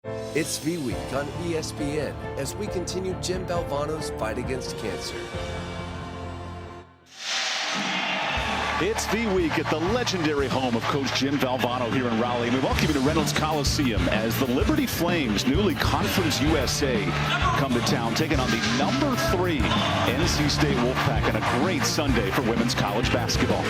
It's V-Week on ESPN as we continue Jim Valvano's fight against cancer. It's V-Week at the legendary home of Coach Jim Valvano here in Raleigh. And we welcome you to Reynolds Coliseum as the Liberty Flames, newly Conference USA, come to town, taking on the number 3 NC State Wolfpack on a great Sunday for women's college basketball.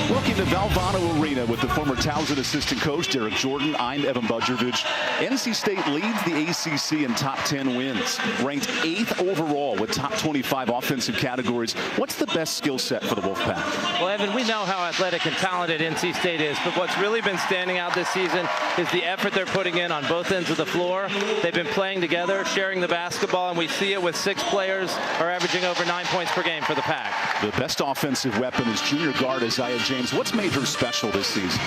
Welcome to Valvano Arena with the former Towson assistant coach Derek Jordan. I'm Evan Budrovich. NC State leads the ACC in top 10 wins, ranked 8th overall with top 25 offensive categories. What's the best skill set for the Wolfpack? Well, Evan, we know how athletic and talented NC State is, but what's really been standing out this season is the effort they're putting in on both ends of the floor. They've been playing together, sharing the basketball, and we see it with 6 players are averaging over 9 points per game for the Pack. The best offensive weapon is junior guard Isaiah James. What's made her special this season?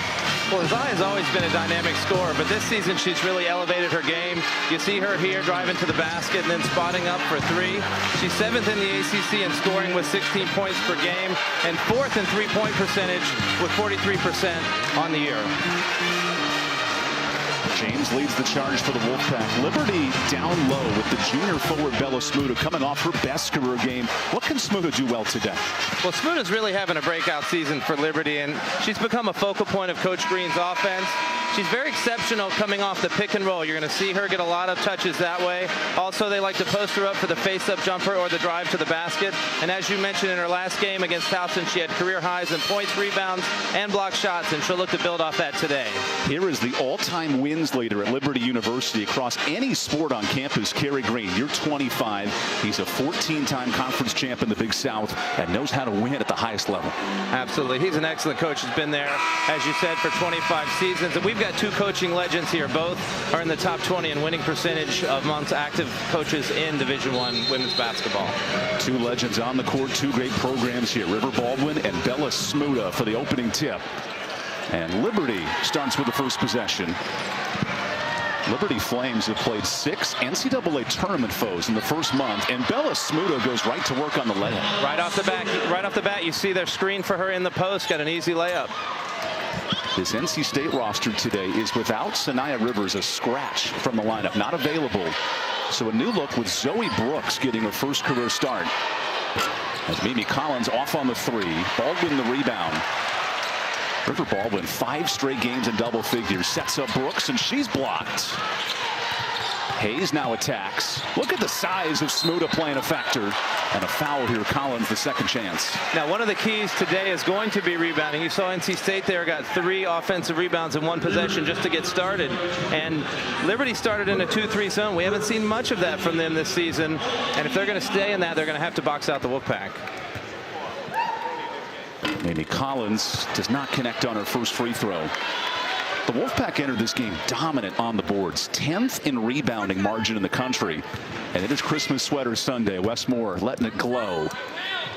Well, Isaiah's always been a dynamic scorer, but this season she's really elevated her game. You see her here driving to the basket and then spotting up for 3. She's 7th in the ACC in scoring with 16 points per game and 4th in three-point percentage with 43% on the year. James leads the charge for the Wolfpack. Liberty down low with the junior forward Bella Smuda coming off her best career game. What can Smuda do well today? Well, Smuda's really having a breakout season for Liberty, and she's become a focal point of Coach Green's offense. She's very exceptional coming off the pick and roll. You're going to see her get a lot of touches that way. Also, they like to post her up for the face-up jumper or the drive to the basket. And as you mentioned in her last game against Towson, she had career highs in points, rebounds, and block shots, and she'll look to build off that today. Here is the all-time wins leader at Liberty University across any sport on campus, Kerry Green. You're 25. He's a 14-time conference champ in the Big South and knows how to win at the highest level. Absolutely. He's an excellent coach. He's been there, as you said, for 25 seasons. And we've got 2 coaching legends here. Both are in the top 20 in winning percentage amongst active coaches in Division I women's basketball. 2 legends on the court, 2 great programs here. River Baldwin and Bella Smuda for the opening tip. And Liberty starts with the first possession. Liberty Flames have played 6 NCAA tournament foes in the first month, and Bella Smuda goes right to work on the layup. Right off the bat, you see their screen for her in the post, got an easy layup. This NC State roster today is without Sanaya Rivers, a scratch from the lineup, not available. So a new look with Zoe Brooks getting her first career start. As Mimi Collins off on the 3, Baldwin the rebound. River Baldwin 5 straight games in double figures, sets up Brooks, and she's blocked. Hayes now attacks. Look at the size of Smuda playing a factor. And a foul here. Collins, the second chance. Now, one of the keys today is going to be rebounding. You saw NC State there got 3 offensive rebounds in 1 possession just to get started. And Liberty started in a 2-3 zone. We haven't seen much of that from them this season. And if they're going to stay in that, they're going to have to box out the Wolfpack. Mimi Collins does not connect on her first free throw. The Wolfpack entered this game dominant on the boards, 10th in rebounding margin in the country. And it is Christmas Sweater Sunday. Wes Moore letting it glow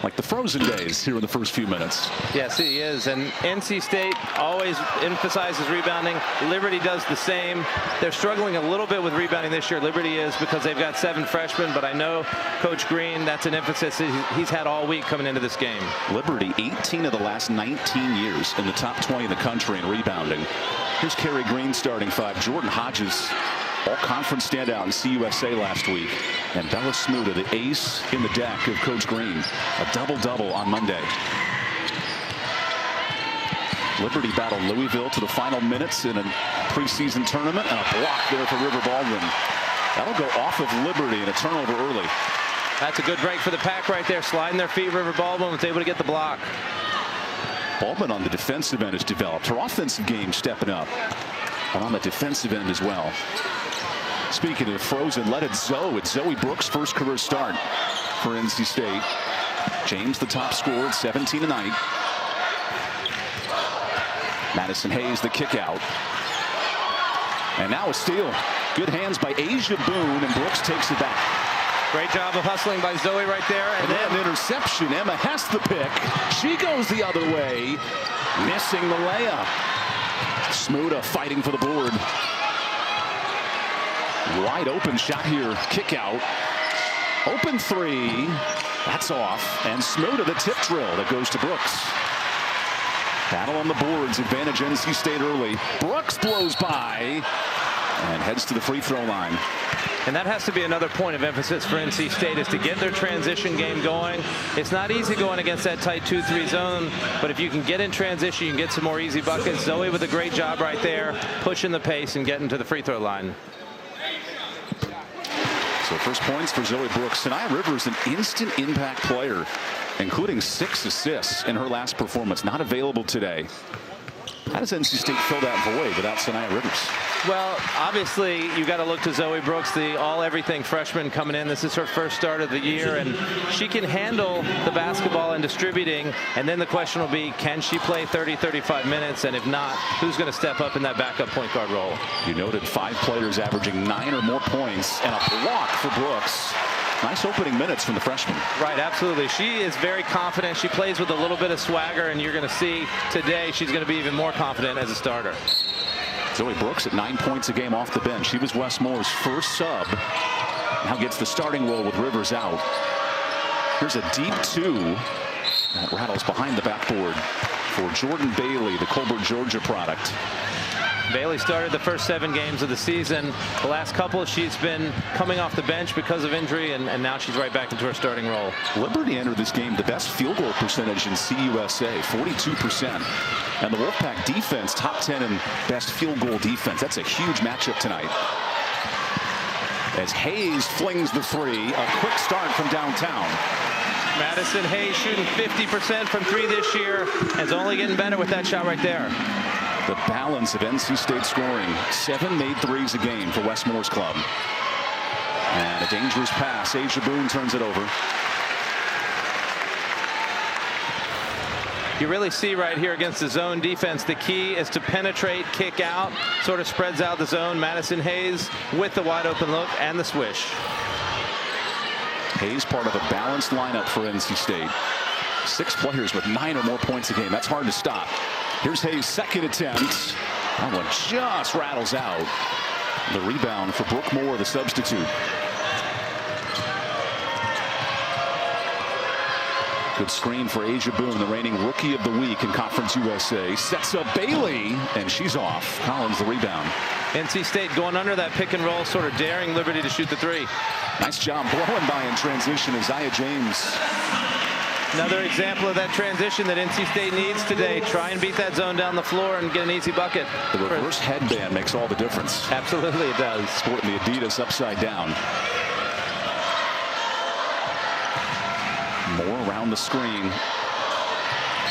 like the frozen days here in the first few minutes. Yes, he is. And NC State always emphasizes rebounding. Liberty does the same. They're struggling a little bit with rebounding this year. Liberty is, because they've got 7 freshmen. But I know Coach Green, that's an emphasis he's had all week coming into this game. Liberty 18 of the last 19 years in the top 20 in the country in rebounding. Here's Kerry Green starting 5. Jordan Hodges, all-conference standout in CUSA last week. And Bella Smuda, the ace in the deck of Coach Green. A double-double on Monday. Liberty battled Louisville to the final minutes in a preseason tournament. And a block there for River Baldwin. That'll go off of Liberty and a turnover early. That's a good break for the Pack right there. Sliding their feet. River Baldwin was able to get the block. Baldwin on the defensive end has developed. Her offensive game stepping up. And on the defensive end as well. Speaking of frozen, let it Zoe. It's Zoe Brooks' first career start for NC State. James the top scorer at 17 tonight. Madison Hayes the kick out. And now a steal. Good hands by Asia Boone, and Brooks takes it back. Great job of hustling by Zoe right there. And then an interception. Emma Hess the pick. She goes the other way, missing the layup. Smuda fighting for the board. Wide open shot here. Kick out. Open 3. That's off. And Smuda the tip drill that goes to Brooks. Battle on the boards, advantage NC State early. Brooks blows by and heads to the free throw line. And that has to be another point of emphasis for NC State, is to get their transition game going. It's not easy going against that tight 2-3 zone, but if you can get in transition, you can get some more easy buckets. Zoe with a great job right there, pushing the pace and getting to the free throw line. So first points for Zoe Brooks. Sanaya Rivers, an instant impact player, including 6 assists in her last performance. Not available today. How does NC State fill that void without Sanaya Rivers? Well, obviously, you got to look to Zoe Brooks, the all-everything freshman coming in. This is her first start of the year, and she can handle the basketball and distributing. And then the question will be, can she play 30, 35 minutes? And if not, who's going to step up in that backup point guard role? You noted 5 players averaging 9 or more points, and a block for Brooks. Nice opening minutes from the freshman. Right, absolutely. She is very confident. She plays with a little bit of swagger, and you're going to see today she's going to be even more confident as a starter. Zoe Brooks at 9 points a game off the bench. She was Wes Moore's first sub. Now gets the starting role with Rivers out. Here's a deep 2 that rattles behind the backboard for Jordan Bailey, the Colbert, Georgia product. Bailey started the first 7 games of the season. The last couple, she's been coming off the bench because of injury, and now she's right back into her starting role. Liberty entered this game the best field goal percentage in CUSA, 42%. And the Wolfpack defense, top 10 in best field goal defense. That's a huge matchup tonight. As Hayes flings the 3, a quick start from downtown. Madison Hayes shooting 50% from 3 this year, and is only getting better with that shot right there. The balance of NC State scoring. 7 made threes a game for Wes Moore's club. And a dangerous pass. Asia Boone turns it over. You really see right here against the zone defense, the key is to penetrate, kick out, sort of spreads out the zone. Madison Hayes with the wide open look and the swish. Hayes part of a balanced lineup for NC State. 6 players with 9 or more points a game. That's hard to stop. Here's Hayes' second attempt. That one just rattles out. The rebound for Brooke Moore, the substitute. Good screen for Asia Boone, the reigning rookie of the week in Conference USA. Sets up Bailey, and she's off. Collins the rebound. NC State going under that pick and roll, sort of daring Liberty to shoot the 3. Nice job blowing by in transition. Isaiah James. Another example of that transition that NC State needs today. Try and beat that zone down the floor and get an easy bucket. The reverse headband makes all the difference. Absolutely it does. Sporting the Adidas upside down. More around the screen.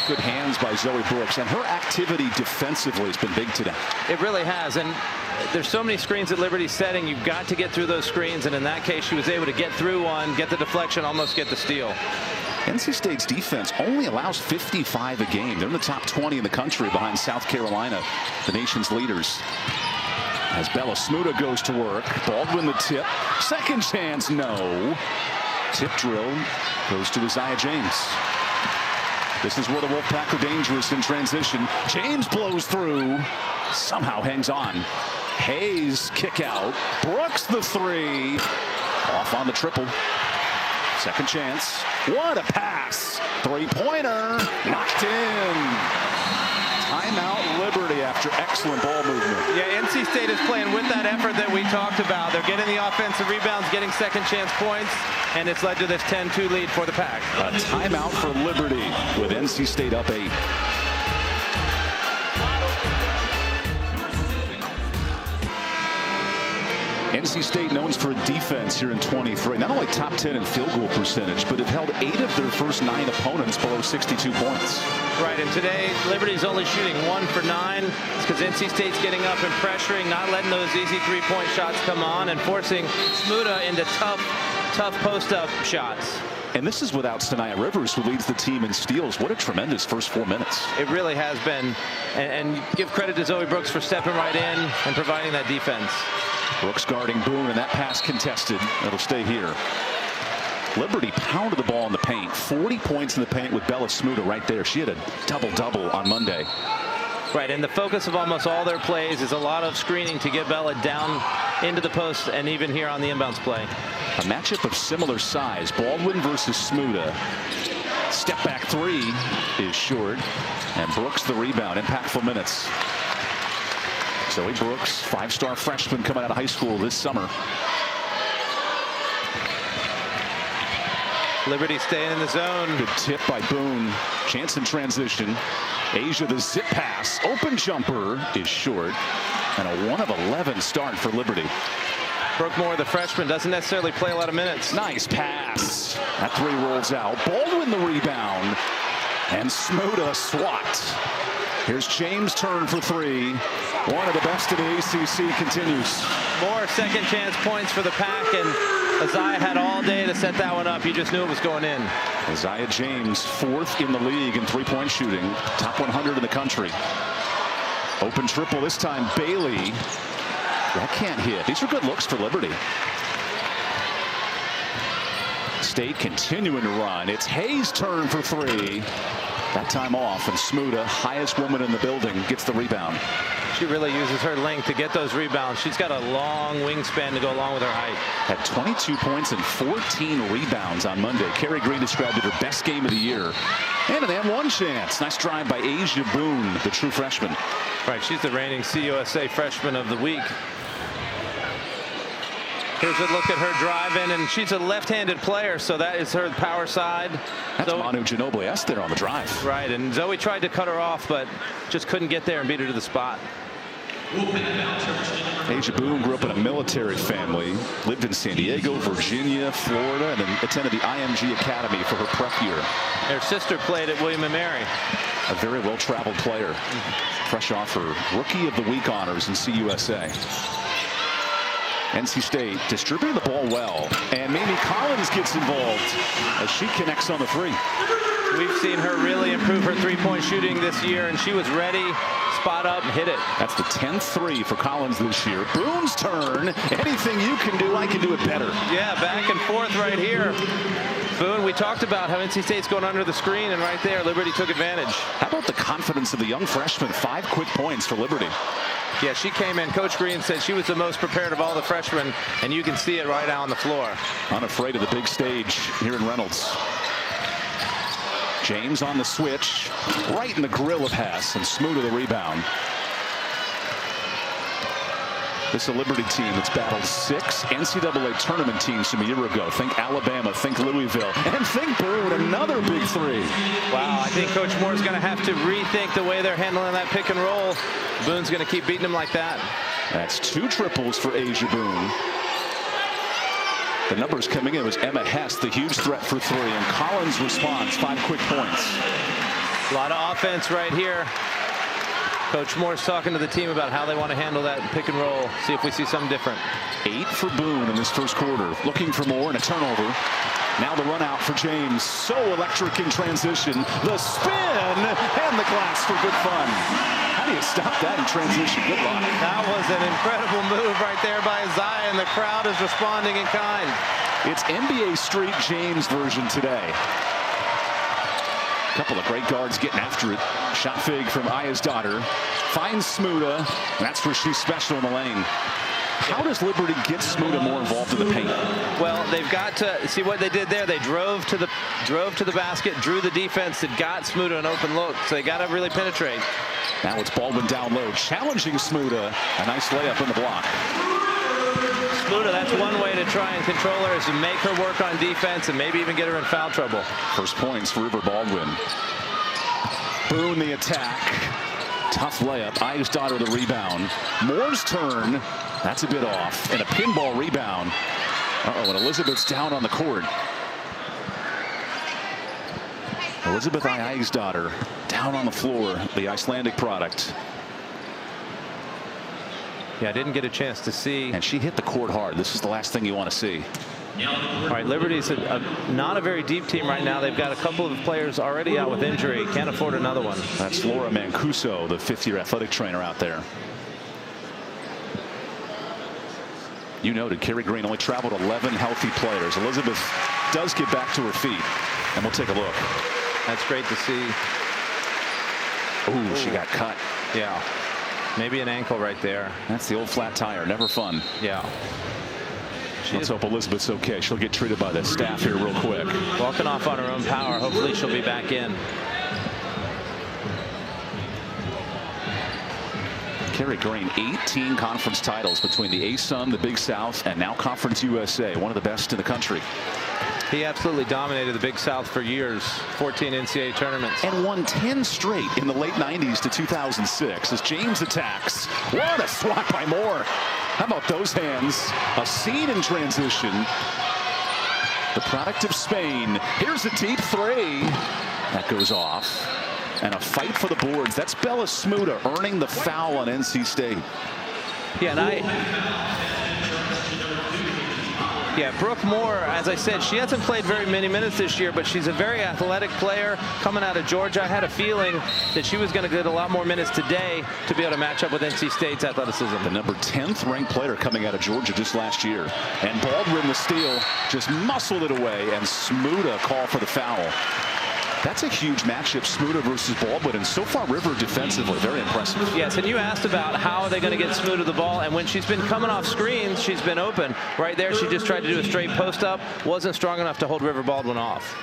Good hands by Zoe Brooks, and her activity defensively has been big today. It really has, and there's so many screens that Liberty's setting. You've got to get through those screens, and in that case she was able to get through one, get the deflection, almost get the steal. NC State's defense only allows 55 a game. They're in the top 20 in the country behind South Carolina, the nation's leaders. As Bella Smuda goes to work, Baldwin the tip. Second chance, no. Tip drill goes to Isaiah James. This is where the Wolfpack are dangerous in transition. James blows through, somehow hangs on. Hayes kick out. Brooks the 3. Off on the triple. Second chance. What a pass. 3-pointer. Knocked in. Timeout Liberty after excellent ball movement. Yeah, NC State is playing with that effort that we talked about. They're getting the offensive rebounds, getting second chance points, and it's led to this 10-2 lead for the Pack. A timeout for Liberty with NC State up 8. NC State known for defense here in 23. Not only top 10 in field goal percentage, but have held 8 of their first 9 opponents below 62 points. Right, and today Liberty's only shooting 1 for 9. It's because NC State's getting up and pressuring, not letting those easy 3-point shots come on, and forcing Smuda into tough post-up shots. And this is without Sanaya Rivers, who leads the team in steals. What a tremendous first 4 minutes. It really has been. And give credit to Zoe Brooks for stepping right in and providing that defense. Brooks guarding Boone, and that pass contested. It'll stay here. Liberty pounded the ball in the paint. 40 points in the paint with Bella Smuda right there. She had a double-double on Monday. Right, and the focus of almost all their plays is a lot of screening to get Bella down into the post, and even here on the inbounds play. A matchup of similar size. Baldwin versus Smuda. Step back three is short. And Brooks the rebound. Impactful minutes. Zoe Brooks, 5-star freshman coming out of high school this summer. Liberty staying in the zone. Good tip by Boone. Chance in transition. Asia the zip pass. Open jumper is short. And a 1 of 11 start for Liberty. Brookmore, the freshman, doesn't necessarily play a lot of minutes. Nice pass. That three rolls out. Baldwin the rebound. And Smoda swat. Here's James' turn for three. One of the best in the ACC continues. More second chance points for the Pack, and Isaiah had all day to set that one up. You just knew it was going in. Isaiah James, 4th in the league in three-point shooting. Top 100 in the country. Open triple this time. Bailey. That can't hit. These are good looks for Liberty. State continuing to run. It's Hayes' turn for three. That time off, and Smuda, highest woman in the building, gets the rebound. She really uses her length to get those rebounds. She's got a long wingspan to go along with her height. Had 22 points and 14 rebounds on Monday. Kerry Green described it her best game of the year. And an M1 chance. Nice drive by Asia Boone, the true freshman. Right, she's the reigning CUSA freshman of the week. Here's a look at her driving, and she's a left-handed player, so that is her power side. That's Manu Ginobili there on the drive. Right, and Zoe tried to cut her off, but just couldn't get there and beat her to the spot. Asia Boone grew up in a military family, lived in San Diego, Virginia, Florida, and then attended the IMG Academy for her prep year. Her sister played at William & Mary. A very well-traveled player, fresh off her Rookie of the Week honors in CUSA. NC State distributing the ball well, and Mamie Collins gets involved as she connects on the three. We've seen her really improve her three-point shooting this year, and she was ready, spot up, and hit it. That's the 10th three for Collins this year. Boone's turn. Anything you can do, I can do it better. Yeah, back and forth right here. Boone, we talked about how NC State's going under the screen, and right there, Liberty took advantage. How about the confidence of the young freshman? 5 quick points for Liberty. Yeah, she came in. Coach Green said she was the most prepared of all the freshmen, and you can see it right now on the floor. Unafraid of the big stage here in Reynolds. James on the switch, right in the grill of Hess, and Smoot the rebound. This is a Liberty team that's battled 6 NCAA tournament teams from a year ago. Think Alabama, think Louisville, and think Boone, another big three. Wow, I think Coach Moore's going to have to rethink the way they're handling that pick and roll. Boone's going to keep beating them like that. That's 2 triples for Asia Boone. The numbers coming in was Emma Hess, the huge threat for 3, and Collins responds, 5 quick points. A lot of offense right here. Coach Moore's talking to the team about how they want to handle that pick and roll. See if we see something different. 8 for Boone in this first quarter. Looking for more, and a turnover. Now the run out for James. So electric in transition. The spin and the glass for good fun. How do you stop that in transition? Good luck. That was an incredible move right there by Isaiah, and the crowd is responding in kind. It's NBA Street James version today. Couple of great guards getting after it. Shot fake from Aya's daughter. Finds Smuda. That's where she's special in the lane. How does Liberty get Smuda more involved in the paint? Well, they've got to see what they did there. They drove to the basket, drew the defense that got Smuda an open look. So they got to really penetrate. Now it's Baldwin down low, challenging Smuda. A nice layup in the block. Smuda, that's one way to try and control her, is to make her work on defense and maybe even get her in foul trouble. First points for River Baldwin. Boone the attack. Tough layup. Aya's daughter the rebound. Moore's turn. That's a bit off. And a pinball rebound. Uh-oh, and Elizabeth's down on the court. Elizabeth Aya's daughter down on the floor, the Icelandic product. Yeah, I didn't get a chance to see. And she hit the court hard. This is the last thing you want to see. All right, Liberty's not a very deep team right now. They've got a couple of players already out with injury. Can't afford another one. That's Laura Mancuso, the 5th-year athletic trainer out there. You noted Kerry Green only traveled 11 healthy players. Elizabeth does get back to her feet, and we'll take a look. That's great to see. Ooh, she got cut. Yeah. Maybe an ankle right there. That's the old flat tire. Never fun. Yeah. Let's hope Elizabeth's okay. She'll get treated by the staff here real quick. Walking off on her own power. Hopefully she'll be back in. Kerry Green, 18 conference titles between the ASUN, the Big South, and now Conference USA. One of the best in the country. He absolutely dominated the Big South for years. 14 NCAA tournaments. And won 10 straight in the late 90s to 2006 as James attacks. What a swat by Moore. How about those hands? A scene in transition. The product of Spain. Here's a deep three. That goes off. And a fight for the boards. That's Bella Smuda earning the foul on NC State. Yeah, and Brooke Moore, as I said, she hasn't played very many minutes this year, but she's a very athletic player coming out of Georgia. I had a feeling that she was going to get a lot more minutes today to be able to match up with NC State's athleticism. The number 10th ranked player coming out of Georgia just last year. And Baldwin, the steal, just muscled it away, and Smuda called for the foul. That's a huge matchup, Smuda versus Baldwin, and so far River defensively very impressive. Yes, and you asked about how are they going to get Smuda the ball, and when she's been coming off screens, she's been open. Right there, she just tried to do a straight post up, wasn't strong enough to hold River Baldwin off.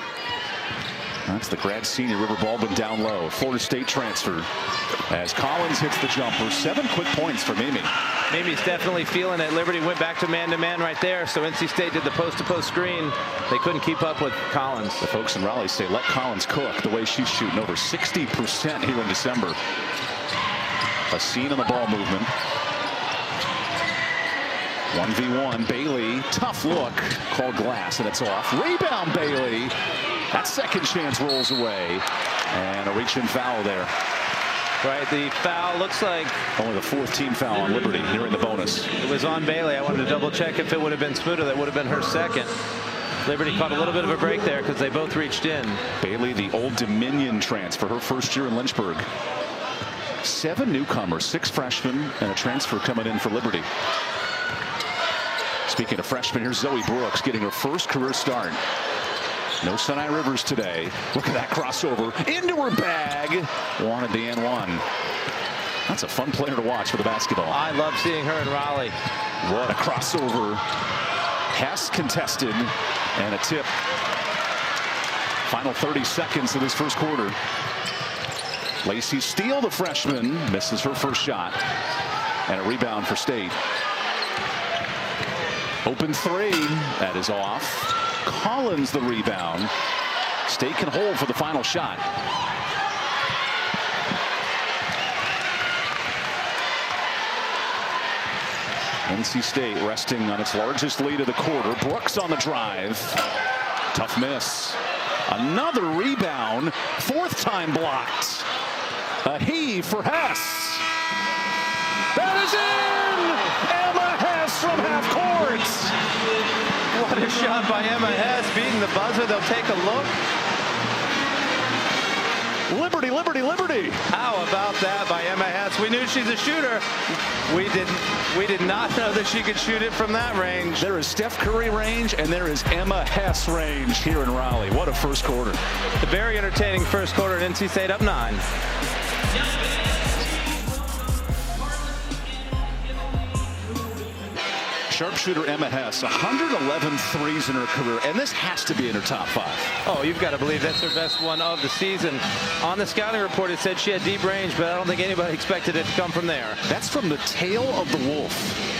That's the grad senior River Baldwin down low. Florida State transfer as Collins hits the jumper. 7 quick points for Mimi. Mimi's definitely feeling it. Liberty went back to man-to-man right there, so NC State did the post-to-post screen. They couldn't keep up with Collins. The folks in Raleigh say let Collins cook the way she's shooting over 60% here in December. A scene on the ball movement. 1v1, Bailey, tough look, called glass, and it's off. Rebound, Bailey. That second chance rolls away, and a reach-in foul there. Right, the foul looks like only the 4th team foul on Liberty here in the bonus. It was on Bailey. I wanted to double check if it would have been Smuda. That would have been her second. Liberty caught a little bit of a break there because they both reached in. Bailey, the Old Dominion transfer, her first year in Lynchburg. 7 newcomers, 6 freshmen, and a transfer coming in for Liberty. Speaking of freshmen, here's Zoe Brooks getting her first career start. No Sinai Rivers today. Look at that crossover into her bag. Wanted the N1. That's a fun player to watch for the basketball. I love seeing her in Raleigh. What a crossover. Hess contested and a tip. Final 30 seconds of this first quarter. Lacey Steele, the freshman, misses her first shot. And a rebound for State. Open three. That is off. Collins the rebound. State can hold for the final shot. NC State resting on its largest lead of the quarter. Brooks on the drive. Tough miss. Another rebound. 4th time blocked. A heave for Hess. That is in! Emma Hess from half court. What a shot by Emma Hess, beating the buzzer. They'll take a look. Liberty, Liberty, Liberty. How about that by Emma Hess? We knew she's a shooter. We did not know that she could shoot it from that range. There is Steph Curry range, and there is Emma Hess range here in Raleigh. What a first quarter. A very entertaining first quarter, and NC State up 9. Sharpshooter Emma Hess, 111 threes in her career, and this has to be in her top 5. Oh, you've got to believe that's her best one of the season. On the scouting report, it said she had deep range, but I don't think anybody expected it to come from there. That's from the tail of the wolf.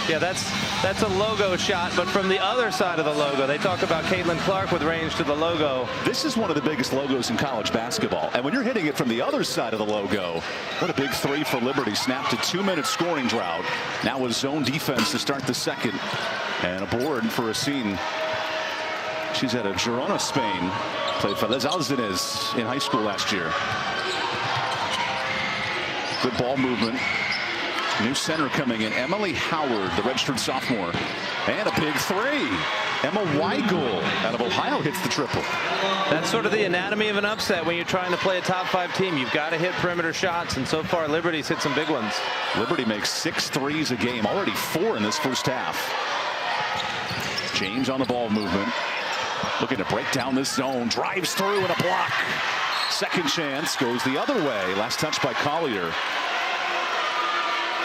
Yeah, that's a logo shot, but from the other side of the logo. They talk about Caitlin Clark with range to the logo. This is one of the biggest logos in college basketball, and when you're hitting it from the other side of the logo, what a big three for Liberty. Snapped a 2-minute scoring drought. Now with zone defense to start the second, and a board for a scene. She's out of Girona, Spain. Played for Les Alzines in high school last year. Good ball movement. New center coming in, Emily Howard, the redshirt sophomore. And a big three. Emma Weigel out of Ohio hits the triple. That's sort of the anatomy of an upset when you're trying to play a top 5 team. You've got to hit perimeter shots, and so far Liberty's hit some big ones. Liberty makes 6 threes a game, already 4 in this first half. James on the ball movement. Looking to break down this zone, drives through and a block. Second chance goes the other way. Last touch by Collier.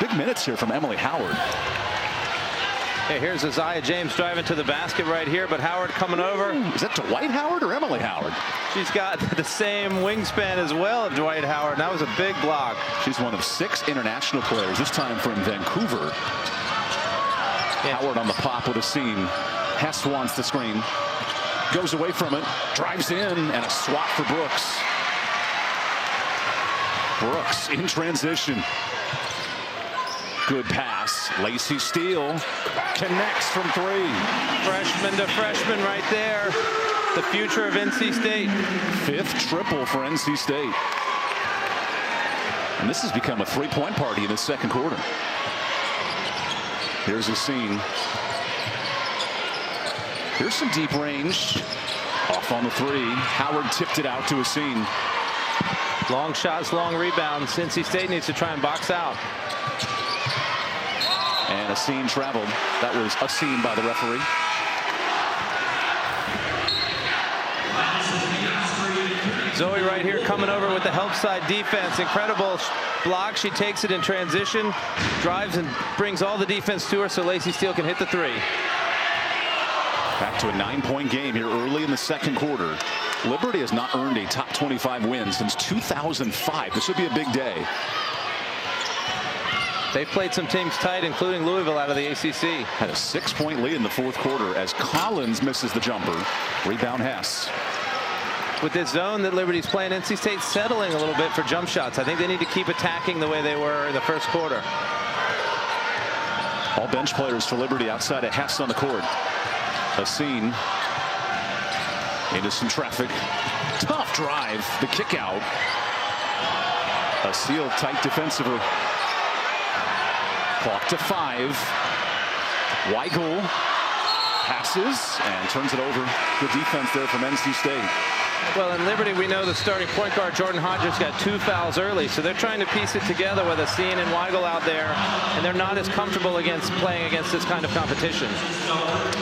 Big minutes here from Emily Howard. Hey, here's Isaiah James driving to the basket right here, but Howard coming over. Is that Dwight Howard or Emily Howard? She's got the same wingspan as well as Dwight Howard. That was a big block. She's one of 6 international players, this time from Vancouver. Yeah. Howard on the pop with a seam. Hess wants the screen. Goes away from it. Drives in, and a swat for Brooks. Brooks in transition. Good pass. Lacey Steele connects from 3. Freshman to freshman right there. The future of NC State. 5th triple for NC State. And this has become a 3-point party in the second quarter. Here's a scene. Here's some deep range. Off on the 3. Howard tipped it out to a scene. Long shots, long rebounds. NC State needs to try and box out. And a scene traveled. That was a scene by the referee. Zoe right here coming over with the help side defense. Incredible block. She takes it in transition, drives and brings all the defense to her so Lacey Steele can hit the 3. Back to a 9-point game here early in the second quarter. Liberty has not earned a top 25 win since 2005. This would be a big day. They've played some teams tight, including Louisville out of the ACC. Had a 6-point lead in the fourth quarter as Collins misses the jumper. Rebound Hess. With this zone that Liberty's playing, NC State's settling a little bit for jump shots. I think they need to keep attacking the way they were in the first quarter. All bench players for Liberty outside of Hess on the court. A scene. Into some traffic. Tough drive. The kick out. A seal tight defensively. Clock to 5. Weigel passes and turns it over. Good defense there from NC State. Well, in Liberty, we know the starting point guard, Jordan Hodges, got 2 fouls early, so they're trying to piece it together with Asin and Weigel out there, and they're not as comfortable playing against this kind of competition.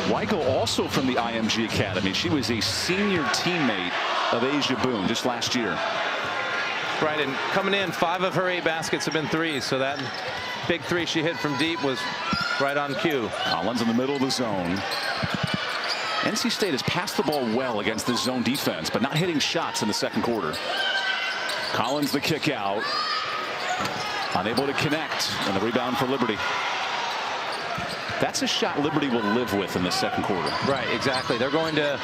Weigel also from the IMG Academy. She was a senior teammate of Asia Boone just last year. Right, and coming in, 5 of her 8 baskets have been 3s, so that big 3 she hit from deep was right on cue. Collins in the middle of the zone. NC State has passed the ball well against this zone defense, but not hitting shots in the second quarter. Collins the kick out. Unable to connect, and the rebound for Liberty. That's a shot Liberty will live with in the second quarter. Right, exactly. They're going to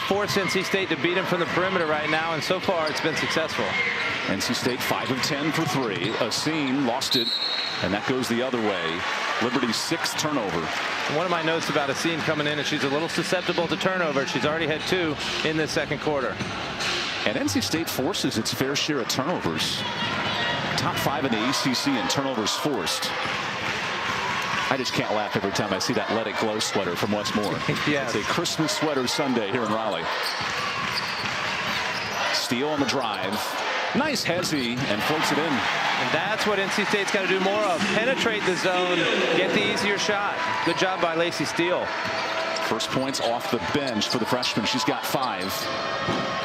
force NC State to beat them from the perimeter right now, and so far it's been successful. NC State 5 of 10 for 3. Asin lost it, and that goes the other way. Liberty's 6th turnover. One of my notes about Asin coming in, and she's a little susceptible to turnover. She's already had 2 in this second quarter. And NC State forces its fair share of turnovers. Top 5 in the ACC in turnovers forced. I just can't laugh every time I see that Let It Glow sweater from Westmore. Yes. It's a Christmas sweater Sunday here in Raleigh. Steele on the drive. Nice hezzy and floats it in. And that's what NC State's got to do more of. Penetrate the zone, get the easier shot. Good job by Lacey Steele. First points off the bench for the freshman. She's got 5.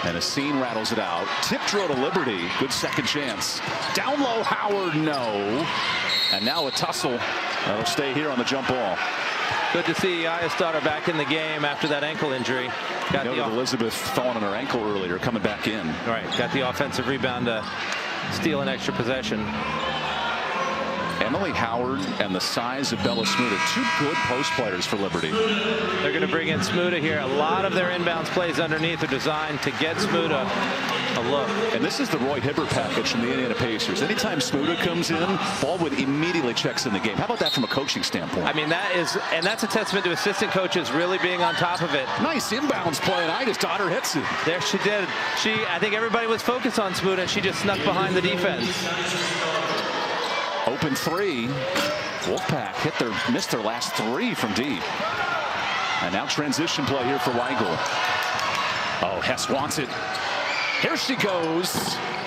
And Asin rattles it out. Tip drill to Liberty. Good second chance. Down low, Howard, no. And now a tussle. That'll stay here on the jump ball. Good to see Ayastaughter back in the game after that ankle injury. Got Elizabeth falling on her ankle earlier, coming back in. All right, got the offensive rebound to steal an extra possession. Emily Howard and the size of Bella Smuda, 2 good post players for Liberty. They're going to bring in Smuda here. A lot of their inbounds plays underneath are designed to get Smuda a look. And this is the Roy Hibbert package from the Indiana Pacers. Anytime Smuda comes in, Baldwin immediately checks in the game. How about that from a coaching standpoint? I mean, that's a testament to assistant coaches really being on top of it. Nice inbounds play, and Ayastaughter hits it. There she did. I think everybody was focused on Smuda, and she just snuck behind the defense. Open 3. Wolfpack missed their last 3 from deep. And now transition play here for Weigel. Oh, Hess wants it. Here she goes.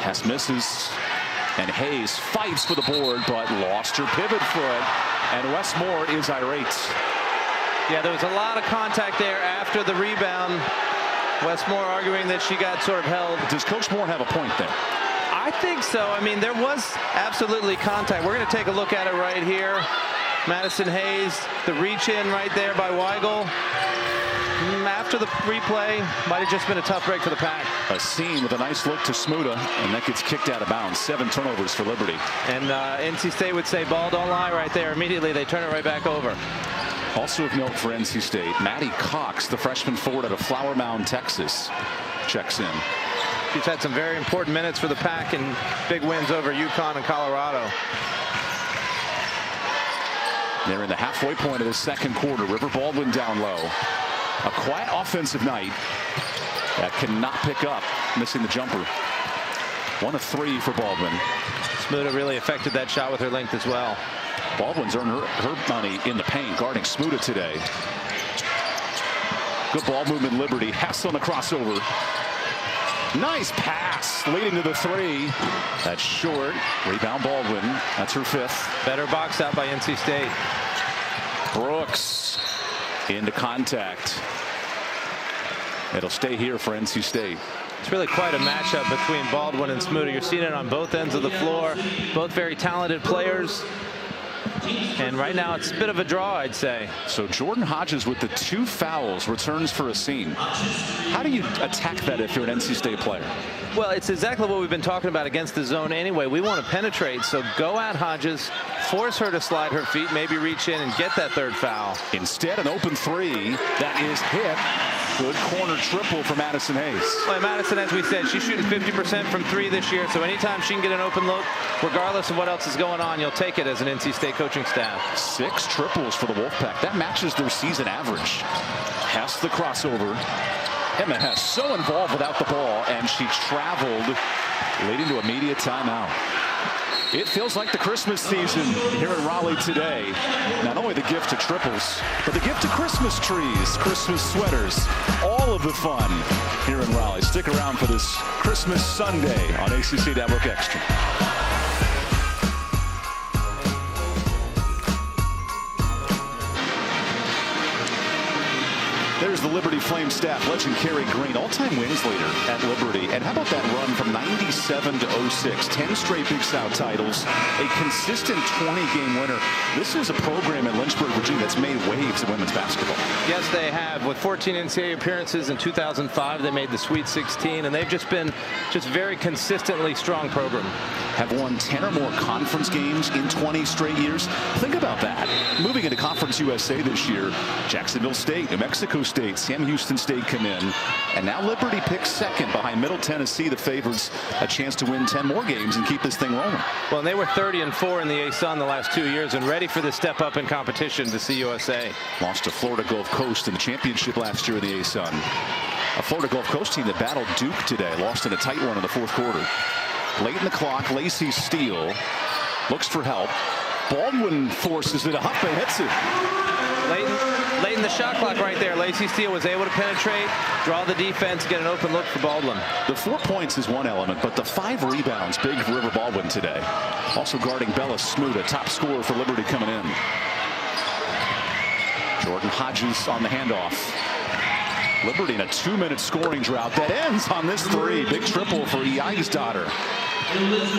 Hess misses. And Hayes fights for the board, but lost her pivot foot. And Westmore is irate. Yeah, there was a lot of contact there after the rebound. Westmore arguing that she got sort of held. Does Coach Moore have a point there? I think so. I mean, there was absolutely contact. We're going to take a look at it right here. Madison Hayes, the reach in right there by Weigel. After the replay, might have just been a tough break for the Pack. A seam with a nice look to Smuda, and that gets kicked out of bounds. 7 turnovers for Liberty. And NC State would say ball don't lie right there. Immediately they turn it right back over. Also of note for NC State, Maddie Cox, the freshman forward out of Flower Mound, Texas, checks in. She's had some very important minutes for the Pack and big wins over UConn and Colorado. They're in the halfway point of the second quarter. River Baldwin down low. A quiet offensive night that cannot pick up, missing the jumper. 1 of 3 for Baldwin. Smuda really affected that shot with her length as well. Baldwin's earned her money in the paint, guarding Smuda today. Good ball movement, Liberty. Hess on the crossover. Nice pass, leading to the 3. That's short. Rebound Baldwin. That's her 5th. Better box out by NC State. Brooks into contact. It'll stay here for NC State. It's really quite a matchup between Baldwin and Smuda. You're seeing it on both ends of the floor. Both very talented players. And right now it's a bit of a draw, I'd say. So Jordan Hodges with the 2 fouls returns for a seam. How do you attack that if you're an NC State player? Well, it's exactly what we've been talking about against the zone anyway. We want to penetrate, so go at Hodges, force her to slide her feet, maybe reach in and get that 3rd foul. Instead, an open 3 that is hit. Good corner triple for Madison Hayes. Well, Madison, as we said, she's shooting 50% from 3 this year, so anytime she can get an open look, regardless of what else is going on, you'll take it as an NC State coaching staff. 6 triples for the Wolfpack. That matches their season average. Hess the crossover. Emma Hess so involved without the ball, and she traveled, leading to immediate timeout. It feels like the Christmas season here in Raleigh today. Not only the gift of triples, but the gift of Christmas trees, Christmas sweaters, all of the fun here in Raleigh. Stick around for this Christmas Sunday on ACC Network Extra. There's the Liberty Flame staff. Legend Kerry Green, all-time wins leader at Liberty. And how about that run from 97 to 06? 10 straight Big South titles, a consistent 20-game winner. This is a program in Lynchburg, Virginia that's made waves in women's basketball. Yes, they have. With 14 NCAA appearances in 2005, they made the Sweet 16, and they've just been very consistently strong program. Have won 10 or more conference games in 20 straight years. Think about that. Moving into Conference USA this year, Jacksonville State, New Mexico State, Sam Houston State come in, and now Liberty picks 2nd behind Middle Tennessee, the favorites, a chance to win 10 more games and keep this thing rolling. Well, and they were 30-4 in the ASUN the last 2 years and ready for the step up in competition to CUSA. Lost to Florida Gulf Coast in the championship last year in the ASUN. A Florida Gulf Coast team that battled Duke today, lost in a tight one in the 4th quarter. Late in the clock, Lacey Steele looks for help. Baldwin forces it up and hits it. Late in the shot clock right there, Lacey Steele was able to penetrate, draw the defense, get an open look for Baldwin. The 4 points is one element, but the 5 rebounds, big for River Baldwin today. Also guarding Bella Smuda, top scorer for Liberty coming in. Jordan Hodges on the handoff. Liberty in a 2-minute scoring drought that ends on this 3. Big triple for Eigsdotter.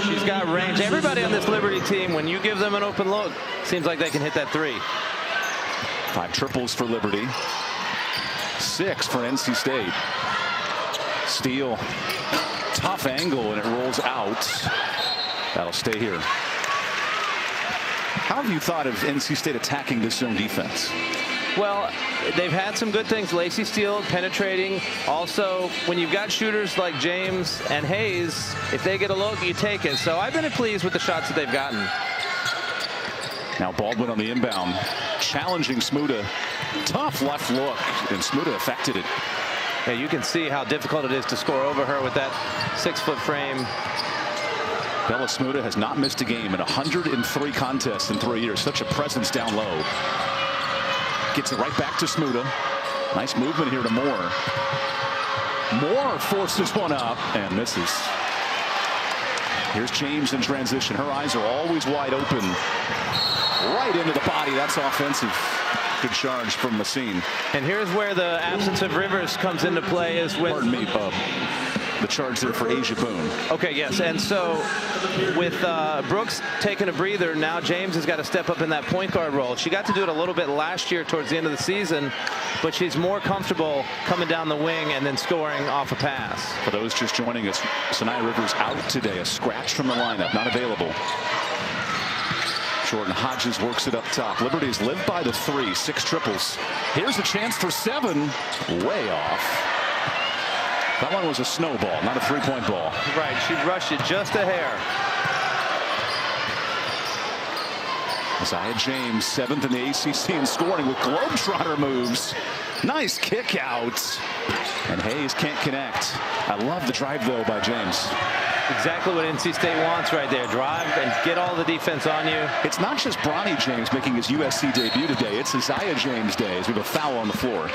She's got range. Everybody on this Liberty team, when you give them an open look, seems like they can hit that 3. 5 triples for Liberty. 6 for NC State. Steele, tough angle, and it rolls out. That'll stay here. How have you thought of NC State attacking this zone defense? Well, they've had some good things. Lacey Steele penetrating. Also, when you've got shooters like James and Hayes, if they get a look, you take it. So I've been pleased with the shots that they've gotten. Now Baldwin on the inbound, challenging Smuda. Tough left look, and Smuda affected it. Yeah, you can see how difficult it is to score over her with that 6-foot frame. Bella Smuda has not missed a game in 103 contests in 3 years. Such a presence down low. Gets it right back to Smuda. Nice movement here to Moore. Moore forces one up and misses. Here's James in transition. Her eyes are always wide open. Right into the body. That's offensive. Good charge from Messine. And here's where the absence of Rivers comes into play is with... Pardon me, Bub. the charge there for Asia Boone. Okay, yes, and so with Brooks taking a breather, now James has got to step up in that point guard role. She got to do it a little bit last year towards the end of the season, but she's more comfortable coming down the wing and then scoring off a pass. For those just joining us, Sanaya Rivers out today, a scratch from the lineup, not available. Jordan Hodges works it up top. Liberty's lived by the 3, 6 triples. Here's a chance for 7, way off. That one was a snowball, not a 3-point ball. Right, she rushed it just a hair. Isaiah James, 7th in the ACC in scoring with Globetrotter moves. Nice kick out. And Hayes can't connect. I love the drive, though, by James. Exactly what NC State wants right there. Drive and get all the defense on you. It's not just Bronny James making his USC debut today. It's Isaiah James Day as we have a foul on the floor.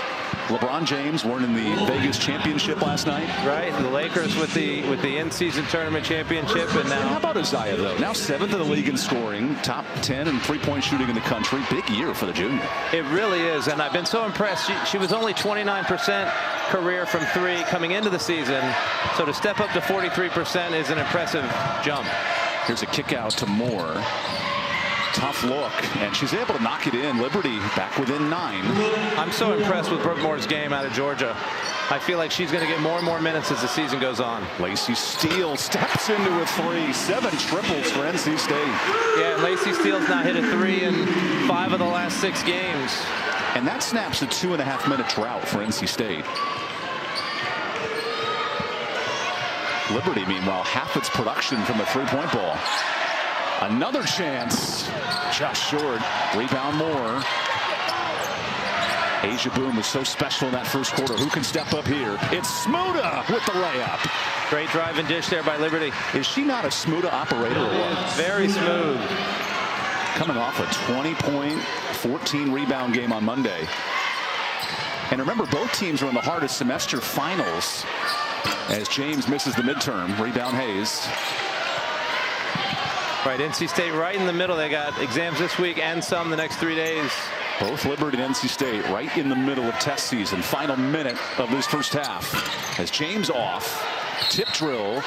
LeBron James weren't in the Vegas championship last night. Right, the Lakers with the in-season tournament championship. And now, how about Isaiah, though? Now 7th in the league in scoring, top 10 in three-point shooting in the country. Big year for the junior. It really is, and I've been so impressed. She was only 29% career from 3 coming into the season, so to step up to 43% is an impressive jump. Here's a kick out to Moore. Tough look, and she's able to knock it in. Liberty back within 9. I'm so impressed with Brooke Moore's game out of Georgia. I feel like she's going to get more and more minutes as the season goes on. Lacey Steele steps into a 3. 7 triples for NC State. Yeah, Lacey Steele's now hit a 3 in 5 of the last 6 games. And that snaps a 2.5-minute drought for NC State. Liberty, meanwhile, half its production from the 3-point ball. Another chance, just short. Rebound Moore. Asia Boone was so special in that first quarter. Who can step up here? It's Smuda with the layup. Great drive and dish there by Liberty. Is she not a Smuda operator or what? Very smooth. Coming off a 20-point, 14-rebound game on Monday. And remember, both teams are in the hardest semester finals as James misses the midterm. Rebound Hayes. Right, NC State right in the middle. They got exams this week and some the next 3 days. Both Liberty and NC State right in the middle of test season. Final minute of this first half. As James off. Tip drill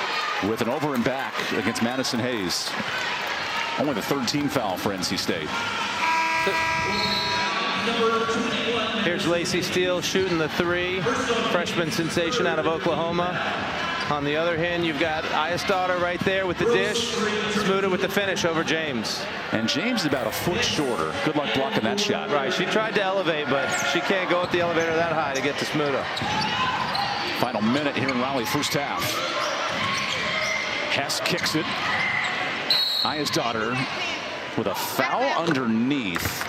with an over and back against Madison Hayes. Only the 3rd team foul for NC State. Here's Lacey Steele shooting the 3. Freshman sensation out of Oklahoma. On the other hand, you've got Ayesdaughter right there with the dish. Smuda with the finish over James. And James is about a foot shorter. Good luck blocking that shot. Right, she tried to elevate, but she can't go up the elevator that high to get to Smuda. Final minute here in Raleigh, first half. Hess kicks it. Ayesdaughter with a foul underneath.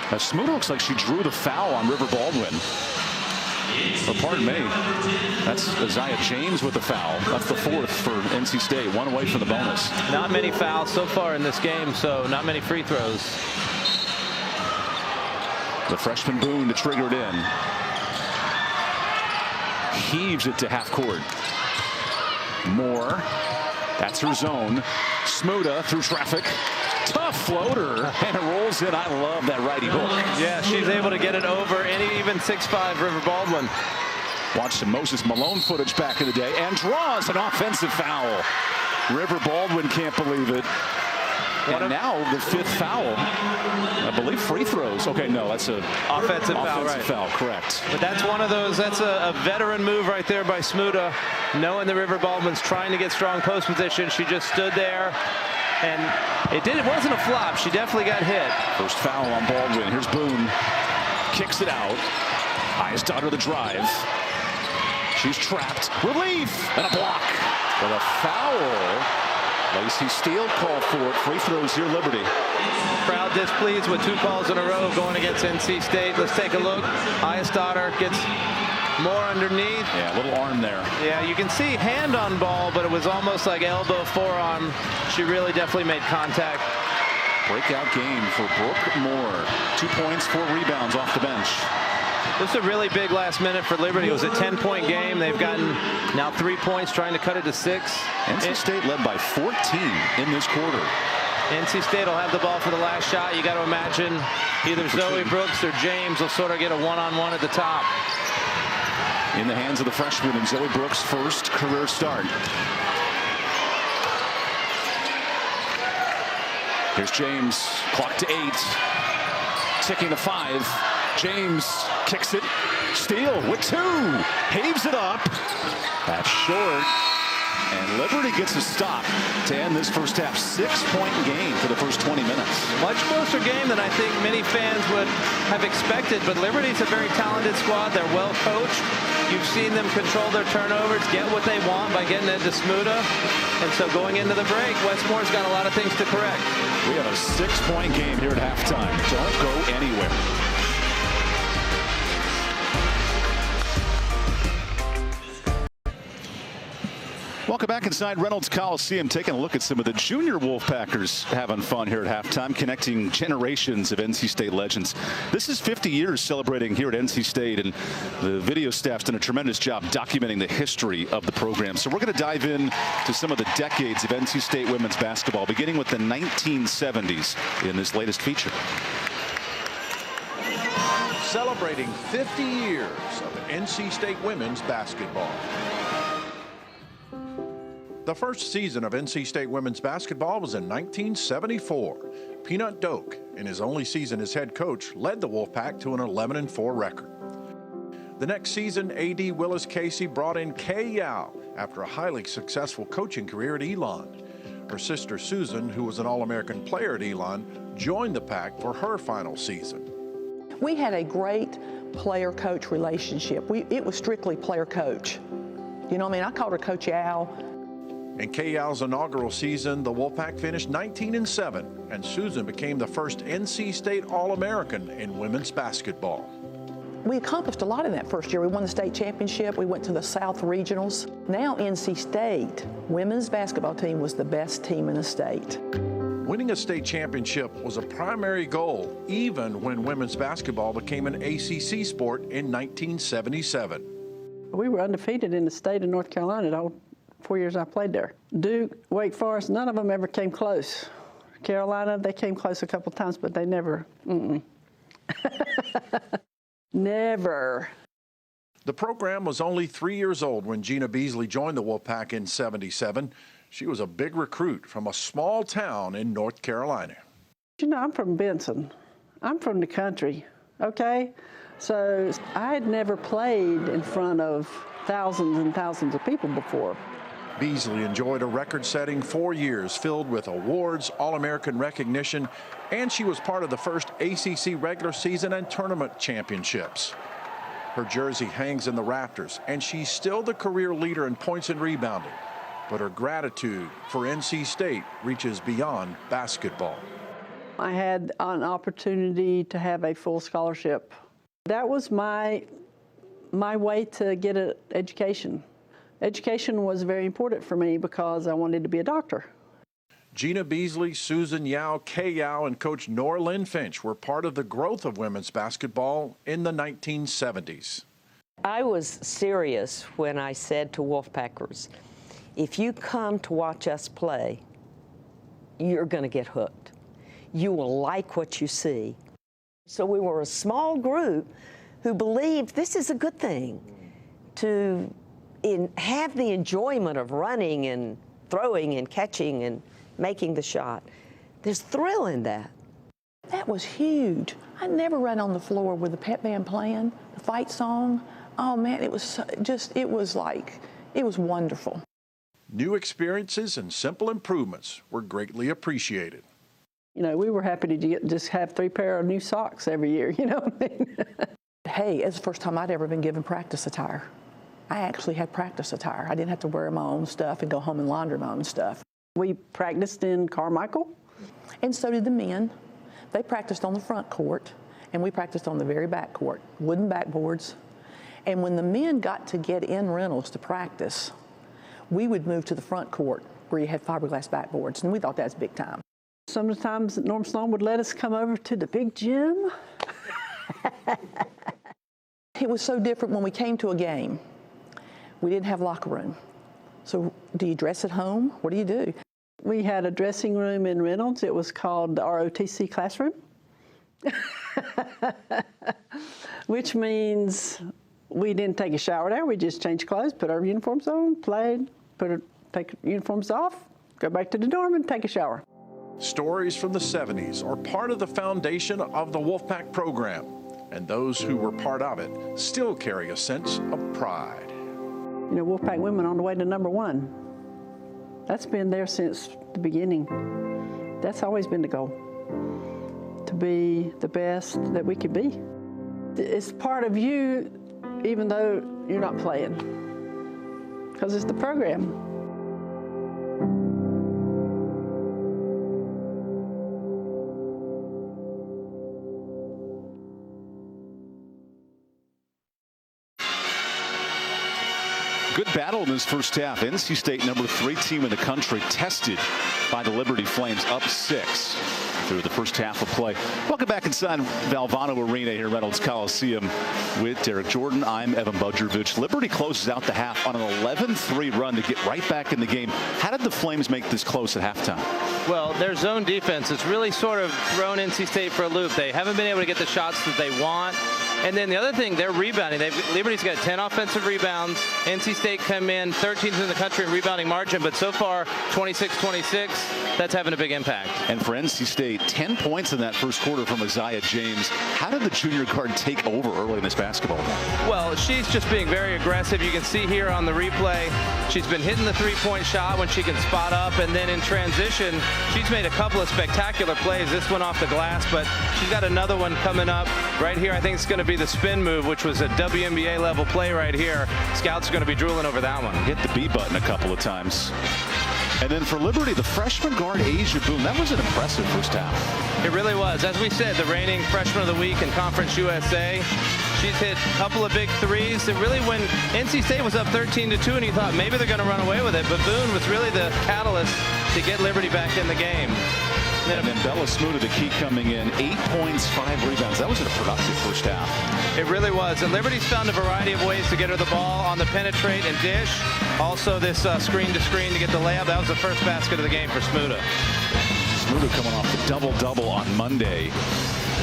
Smuda looks like she drew the foul on River Baldwin. Or pardon me, that's Isaiah James with the foul. That's the 4th for NC State. 1 away from the bonus. Not many fouls so far in this game, so not many free throws. The freshman Boone to trigger it in. Heaves it to half court. Moore. That's her zone. Smuda through traffic. Tough floater, and it rolls in. I love that righty hook. Yeah, she's able to get it over any even 6'5" River Baldwin. Watched some Moses Malone footage back in the day and draws an offensive foul. River Baldwin can't believe it. And now the 5th foul. I believe free throws. Okay, no, that's a offensive foul, right? Foul, correct. But that's one of those. That's a veteran move right there by Smuda. Knowing the River Baldwin's trying to get strong post position, she just stood there. And it wasn't a flop. She definitely got hit. First foul on Baldwin. Here's Boone. Kicks it out. Ayesdaughter the drive. She's trapped. Relief. And a block. With a foul. Lacey Steele called for it. Free throws here, Liberty. Crowd displeased with 2 calls in a row going against NC State. Let's take a look. Ayesdaughter gets more underneath. Yeah, a little arm there. Yeah, you can see hand on ball, but it was almost like elbow, forearm. She really definitely made contact. Breakout game for Brooke Moore. 2 points, 4 rebounds off the bench. This is a really big last minute for Liberty. It was a 10-point game. They've gotten now 3 points, trying to cut it to 6. NC State led by 14 in this quarter. NC State will have the ball for the last shot. You got to imagine either Zoe Brooks or James will sort of get a one-on-one at the top. in the hands of the freshman and Zoe Brooks' first career start. Here's James, clock to 8, ticking to 5. James kicks it, steal with 2, heaves it up. That's short, and Liberty gets a stop to end this first half. 6-point game for the first 20 minutes. Much closer game than I think many fans would have expected, but Liberty's a very talented squad. They're well coached. You've seen them control their turnovers, get what they want by getting into Smuda. And so going into the break, Westmore's got a lot of things to correct. We have a 6-point game here at halftime. Don't go anywhere. Welcome back inside Reynolds Coliseum, taking a look at some of the junior Wolfpackers having fun here at halftime, connecting generations of NC State legends. This is 50 years celebrating here at NC State, and the video staff's done a tremendous job documenting the history of the program. So we're going to dive in to some of the decades of NC State women's basketball, beginning with the 1970s in this latest feature. Celebrating 50 years of NC State women's basketball. The first season of NC State women's basketball was in 1974. Peanut Doak, in his only season as head coach, led the Wolfpack to an 11-4 record. The next season, A.D. Willis Casey brought in Kay Yao after a highly successful coaching career at Elon. Her sister Susan, who was an All-American player at Elon, joined the Pack for her final season. We had a great player-coach relationship. It was strictly player-coach. You know what I mean? I called her Coach Yao. In Kay Yao's inaugural season, the Wolfpack finished 19-7, and Susan became the first NC State All-American in women's basketball. We accomplished a lot in that first year. We won the state championship. We went to the South Regionals. Now NC State women's basketball team was the best team in the state. Winning a state championship was a primary goal, even when women's basketball became an ACC sport in 1977. We were undefeated in the state of North Carolina all 4 years I played there. Duke, Wake Forest, none of them ever came close. Carolina, they came close a couple times, but they never, never. The program was only 3 years old when Gina Beasley joined the Wolfpack in '77. She was a big recruit from a small town in North Carolina. You know, I'm from Benson. I'm from the country, okay? So I had never played in front of thousands and thousands of people before. Beasley enjoyed a record-setting 4 years filled with awards, All-American recognition, and she was part of the first ACC regular season and tournament championships. Her jersey hangs in the rafters, and she's still the career leader in points and rebounding. But her gratitude for NC State reaches beyond basketball. I had an opportunity to have a full scholarship. That was my way to get an education. Education was very important for me because I wanted to be a doctor. Gina Beasley, Susan Yao, Kay Yao, and Coach Nora Lynn Finch were part of the growth of women's basketball in the 1970s. I was serious when I said to Wolfpackers, if you come to watch us play, you're going to get hooked. You will like what you see. So we were a small group who believed this is a good thing, to have the enjoyment of running and throwing and catching and making the shot. There's thrill in that. That was huge. I never ran on the floor with the pep band playing, the fight song. Oh man, it was it was wonderful. New experiences and simple improvements were greatly appreciated. You know, we were happy to just have 3 pair of new socks every year, you know what I mean? Hey, it's the first time I'd ever been given practice attire. I actually had practice attire. I didn't have to wear my own stuff and go home and launder my own stuff. We practiced in Carmichael. And so did the men. They practiced on the front court, and we practiced on the very back court, wooden backboards. And when the men got to get in Reynolds to practice, we would move to the front court where you had fiberglass backboards, and we thought that was big time. Sometimes Norm Sloan would let us come over to the big gym. It was so different when we came to a game. We didn't have locker room. So do you dress at home? What do you do? We had a dressing room in Reynolds. It was called the ROTC classroom, which means We didn't take a shower there. We just changed clothes, put our uniforms on, played, take uniforms off, go back to the dorm and take a shower. Stories from the 70s are part of the foundation of the Wolfpack program, and those who were part of it still carry a sense of pride. You know, Wolfpack women on the way to #1. That's been there since the beginning. That's always been the goal, to be the best that we could be. It's part of you, even though you're not playing, because it's the program. Good battle in this first half. NC State, #3 team in the country, tested by the Liberty Flames, up 6 through the first half of play. Welcome back inside Valvano Arena here, Reynolds Coliseum, with Derek Jordan. I'm Evan Budrovich. Liberty closes out the half on an 11-3 run to get right back in the game. How did the Flames make this close at halftime? Well, their zone defense has really sort of thrown NC State for a loop. They haven't been able to get the shots that they want. And then the other thing, they're rebounding. Liberty's got 10 offensive rebounds. NC State come in 13th in the country in rebounding margin, but so far 26-26. That's having a big impact. And for NC State, 10 points in that first quarter from Isaiah James. How did the junior guard take over early in this basketball game? Well, she's just being very aggressive. You can see here on the replay, she's been hitting the three-point shot when she can spot up, and then in transition, she's made a couple of spectacular plays. This one off the glass, but she's got another one coming up right here. I think it's going to be the spin move, which was a WNBA level play right here. Scouts are going to be drooling over that one. Hit the B button a couple of times. And then for Liberty, the freshman guard, Asia Boone, that was an impressive first half. It really was. As we said, the reigning freshman of the week in Conference USA. She's hit a couple of big threes. And really, when NC State was up 13-2, and you thought maybe they're going to run away with it, but Boone was really the catalyst to get Liberty back in the game. And then Bella Smuda, the key, coming in. 8 points, 5 rebounds. That was a productive first half. It really was. And Liberty's found a variety of ways to get her the ball on the penetrate and dish. Also this screen to screen to get the layup. That was the first basket of the game for Smuda. Smuda coming off the double-double on Monday.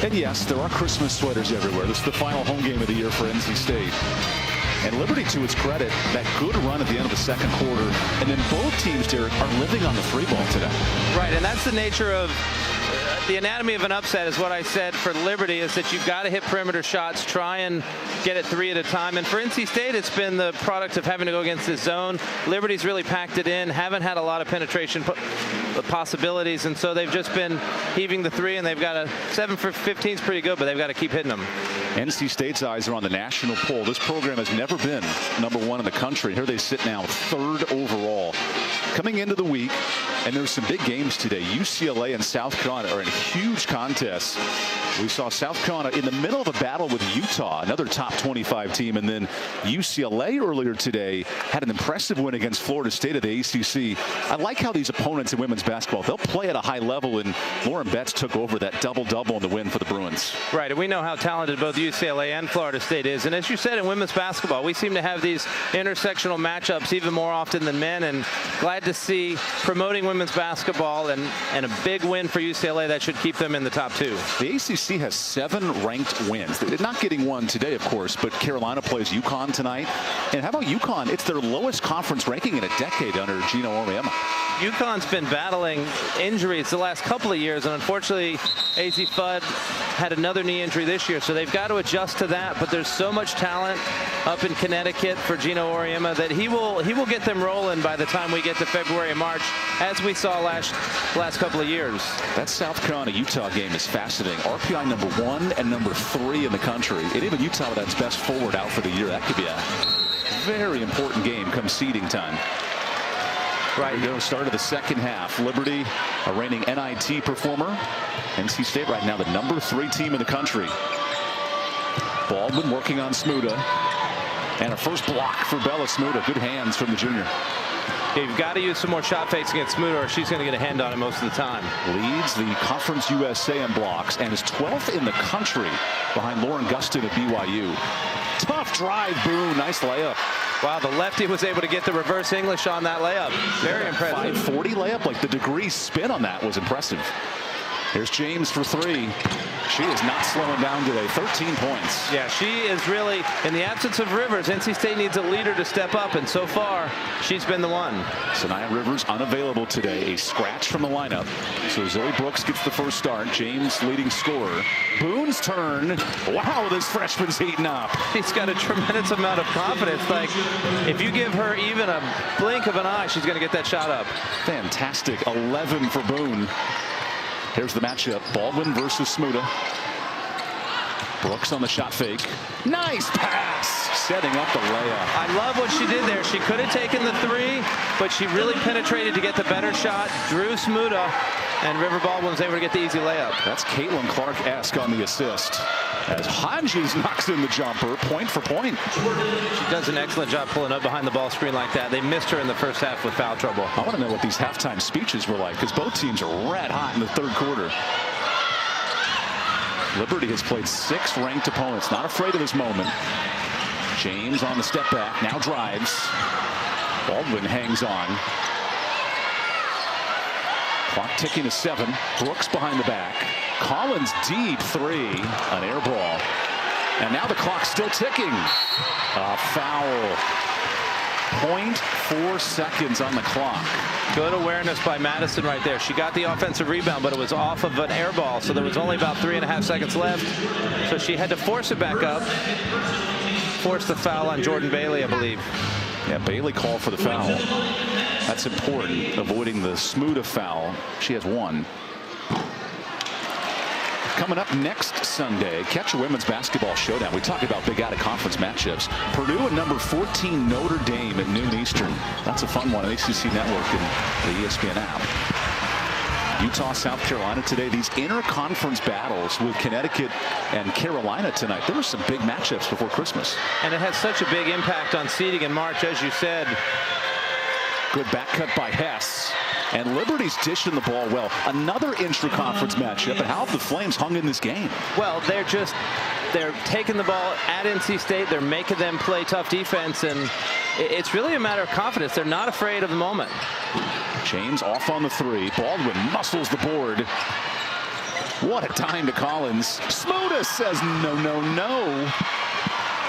And yes, there are Christmas sweaters everywhere. This is the final home game of the year for NC State. And Liberty, to its credit, that good run at the end of the second quarter. And then both teams, Derek, are living on the free ball today. Right, and that's the nature of the anatomy of an upset, is what I said for Liberty, is that you've got to hit perimeter shots, try and get it 3 at a time. And for NC State, it's been the product of having to go against this zone. Liberty's really packed it in, haven't had a lot of penetration possibilities, and so they've just been heaving the 3, and they've got a 7 for 15 is pretty good, but they've got to keep hitting them. NC State's eyes are on the national poll. This program has never been #1 in the country. Here they sit now, 3rd overall. Coming into the week, and there's some big games today. UCLA and South Carolina are in huge contests. We saw South Carolina in the middle of a battle with Utah, another top 25 team, and then UCLA earlier today had an impressive win against Florida State of the ACC. I like how these opponents in women's basketball, they'll play at a high level, and Lauren Betts took over that double-double in the win for the Bruins. Right, and we know how talented both UCLA and Florida State is. And as you said, in women's basketball, we seem to have these intersectional matchups even more often than men, and glad to see promoting women's basketball and a big win for UCLA that should keep them in the top 2. The ACC has 7 ranked wins. They're not getting one today, of course, but Carolina plays UConn tonight. And how about UConn? It's their lowest conference ranking in a decade under Gino Auriemma. UConn's been battling injuries the last couple of years, and unfortunately, AZ Fudd had another knee injury this year, so they've got to adjust to that. But there's so much talent up in Connecticut for Gino Auriemma that he will get them rolling by the time we get to February and March, as we saw last couple of years. That South Carolina-Utah game is fascinating. RPI #1 and #3 in the country. And even Utah with its best forward out for the year. That could be a very important game come seeding time. Right, here we go, start of the second half. Liberty, a reigning NIT performer. NC State right now the #3 team in the country. Baldwin working on Smuda. And a first block for Bella Smuda. Good hands from the junior. Yeah, you've got to use some more shot fakes against Smuda, or she's going to get a hand on it most of the time. Leads the Conference USA in blocks and is 12th in the country behind Lauren Gustin at BYU. Tough drive, Boone. Nice layup. Wow, the lefty was able to get the reverse English on that layup. Very impressive. 540 layup, like the degree spin on that was impressive. Here's James for three. She is not slowing down today. 13 points. Yeah, she is really, in the absence of Rivers, NC State needs a leader to step up, and so far, she's been the one. Sanaya Rivers unavailable today. A scratch from the lineup. So Zoe Brooks gets the first start. James leading scorer. Boone's turn. Wow, this freshman's heating up. She's got a tremendous amount of confidence. Like, if you give her even a blink of an eye, she's going to get that shot up. Fantastic. 11 for Boone. Here's the matchup. Baldwin versus Smuda. Brooks on the shot fake. Nice pass. Setting up the layup. I love what she did there. She could have taken the three, but she really penetrated to get the better shot. Drew Smuda, and River Baldwin was able to get the easy layup. That's Caitlin Clark-esque on the assist. As Hodges knocks in the jumper, point for point. She does an excellent job pulling up behind the ball screen like that. They missed her in the first half with foul trouble. I want to know what these halftime speeches were like, because both teams are red hot in the third quarter. Liberty has played 6 ranked opponents, not afraid of this moment. James on the step back, now drives. Baldwin hangs on. Clock ticking to 7. Brooks behind the back. Collins deep three, an air ball. And now the clock's still ticking. A foul. 0.4 seconds on the clock. Good awareness by Madison right there. She got the offensive rebound, but it was off of an air ball, so there was only about 3.5 seconds left. So she had to force it back up. Force the foul on Jordan Bailey, I believe. Yeah, Bailey called for the foul. That's important, avoiding the Smuda foul. She has 1. Coming up next Sunday, catch a women's basketball showdown. We talk about big out-of-conference matchups. Purdue and number 14 Notre Dame at noon Eastern. That's a fun one on ACC Network and the ESPN app. Utah, South Carolina today. These inter-conference battles with Connecticut and Carolina tonight. There were some big matchups before Christmas. And it has such a big impact on seeding in March, as you said. Good back cut by Hess. And Liberty's dishing the ball well. Another intra-conference matchup. And how have the Flames hung in this game? Well, they're taking the ball at NC State. They're making them play tough defense. And it's really a matter of confidence. They're not afraid of the moment. James off on the 3. Baldwin muscles the board. What a time to Collins. Smuda says no, no, no.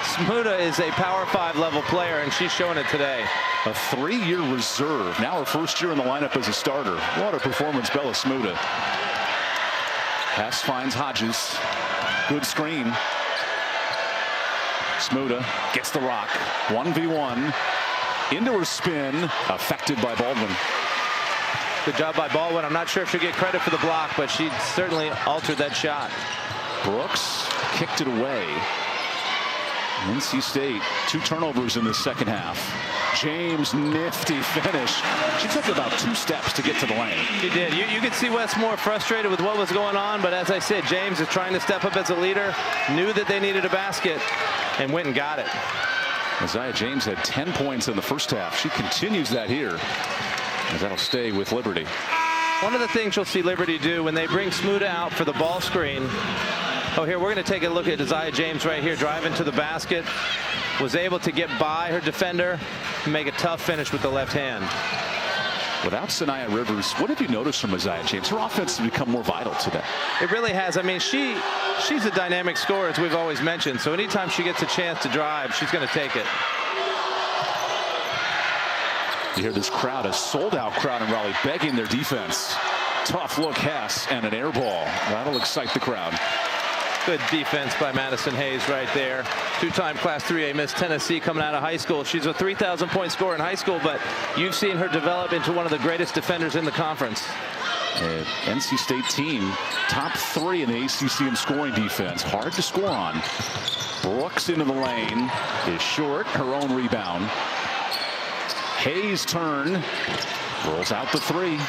Smuda is a Power 5 level player, and she's showing it today. A 3-year reserve. Now her first year in the lineup as a starter. What a performance, Bella Smuda. Pass finds Hodges. Good screen. Smuda gets the rock. 1v1. Into her spin. Affected by Baldwin. Good job by Baldwin. I'm not sure if she'll get credit for the block, but she certainly altered that shot. Brooks Kicked it away. NC State, 2 turnovers in the second half. James, nifty finish. She took about 2 steps to get to the lane. She did. You could see Wes Moore frustrated with what was going on, but as I said, James is trying to step up as a leader, knew that they needed a basket, and went and got it. Isaiah James had 10 points in the first half. She continues that here, as that'll stay with Liberty. One of the things you'll see Liberty do when they bring Smuda out for the ball screen. Oh, here, we're going to take a look at Isaiah James right here, driving to the basket. Was able to get by her defender and make a tough finish with the left hand. Without Sanaya Rivers, what have you noticed from Isaiah James? Her offense has become more vital today. It really has. I mean, she's a dynamic scorer, as we've always mentioned. So anytime she gets a chance to drive, she's going to take it. You hear this crowd, a sold-out crowd in Raleigh, begging their defense. Tough look, Hess, and an air ball. That'll excite the crowd. Good defense by Madison Hayes right there. 2-time Class 3A Miss Tennessee coming out of high school. She's a 3,000-point scorer in high school, but you've seen her develop into one of the greatest defenders in the conference. NC State team, top 3 in the ACC in scoring defense. Hard to score on. Brooks into the lane. Is short. Her own rebound. Hayes' turn. Rolls out the 3.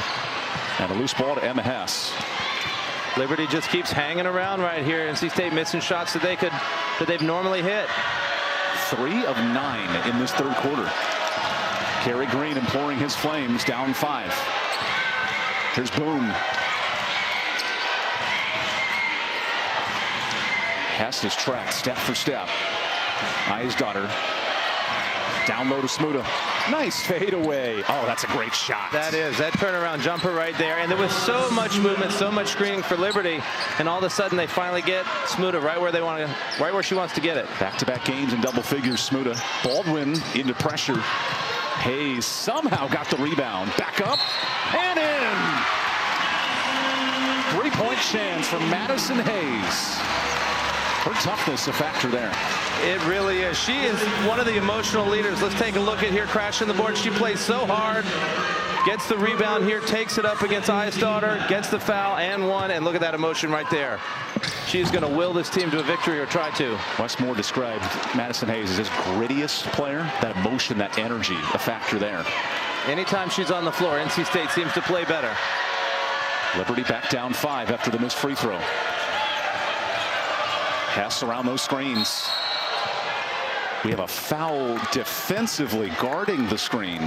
And a loose ball to Emma Hess. Liberty just keeps hanging around right here. NC State missing shots that they've normally hit. 3 of 9 in this third quarter. Kerry Green imploring his Flames, down 5. Here's Boone. Hess is tracked step for step. Eyes daughter. Down low to Smuda. Nice fadeaway. Oh, that's a great shot. That is. That turnaround jumper right there. And there was so much movement, so much screening for Liberty. And all of a sudden they finally get Smuda right where they want to, right where she wants to get it. Back-to-back games in double figures. Smuda. Baldwin into pressure. Hayes somehow got the rebound. Back up and in. 3-point chance for Madison Hayes. Her toughness a factor there. It really is. She is one of the emotional leaders. Let's take a look at here, crashing the board. She plays so hard, gets the rebound here, takes it up against Eisdottir, gets the foul and one, and look at that emotion right there. She's going to will this team to a victory, or try to. Westmore described Madison Hayes as his grittiest player. That emotion, that energy, a factor there. Anytime she's on the floor, NC State seems to play better. Liberty back down 5 after the missed free throw. Pass around those screens. We have a foul defensively guarding the screen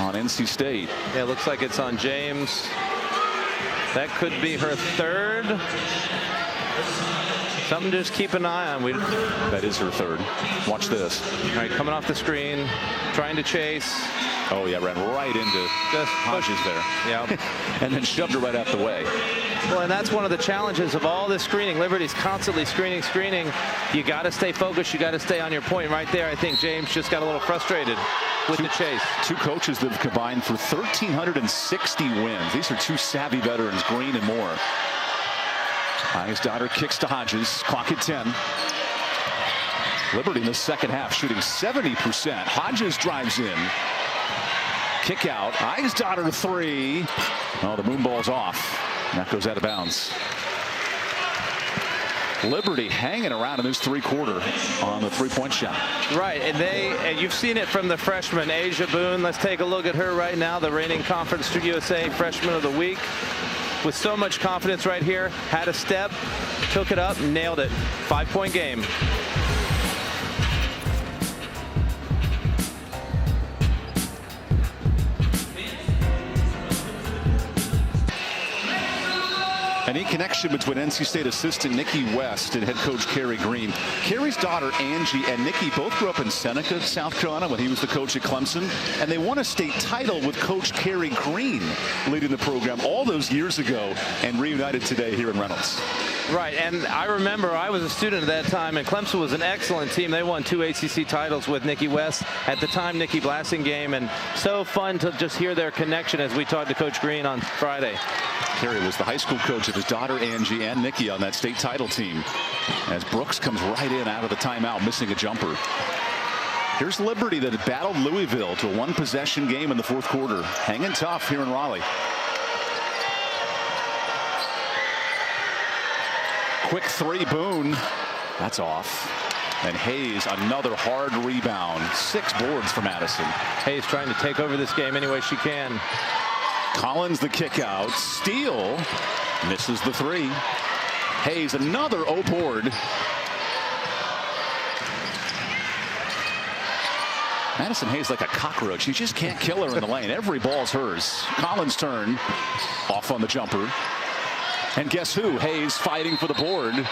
on NC State. Yeah, it looks like it's on James. That could be her third. Something to just keep an eye on. That is her third. Watch this. All right, coming off the screen, trying to chase. Oh, yeah, ran right into Hodges there. Yeah. And then shoved her right out the way. Well, and that's one of the challenges of all this screening. Liberty's constantly screening. You got to stay focused. You got to stay on your point right there. I think James just got a little frustrated with the chase. Two coaches that have combined for 1,360 wins. These are two savvy veterans, Green and Moore. Eisdottir kicks to Hodges. Clock at 10. Liberty in the second half shooting 70%. Hodges drives in. Kick out. Eisdottir 3. Oh, the moon ball's off. That goes out of bounds. Liberty hanging around in this three-quarter on the 3-point shot. Right, and you've seen it from the freshman, Asia Boone. Let's take a look at her right now, the reigning Conference USA Freshman of the Week. With so much confidence right here, had a step, took it up, nailed it. 5-point game. A neat connection between NC State assistant Nikki West and head coach Carrie Green. Carrie's daughter Angie and Nikki both grew up in Seneca, South Carolina, when he was the coach at Clemson, and they won a state title with Coach Carrie Green leading the program all those years ago, and reunited today here in Reynolds. Right, and I remember I was a student at that time, and Clemson was an excellent team. They won 2 ACC titles with Nikki West, at the time Nikki Blassingame, and so fun to just hear their connection as we talked to Coach Green on Friday. Carrie was the high school coach of his daughter Angie and Nikki on that state title team, as Brooks comes right in out of the timeout, missing a jumper. Here's Liberty that had battled Louisville to a one-possession game in the fourth quarter, hanging tough here in Raleigh. Quick three, Boone. That's off. And Hayes, another hard rebound. 6 boards for Madison. Hayes trying to take over this game any way she can. Collins the kick out. Steele misses the 3. Hayes, another board. Madison Hayes like a cockroach. You just can't kill her in the lane. Every ball's hers. Collins' turn. Off on the jumper. And guess who? Hayes fighting for the board.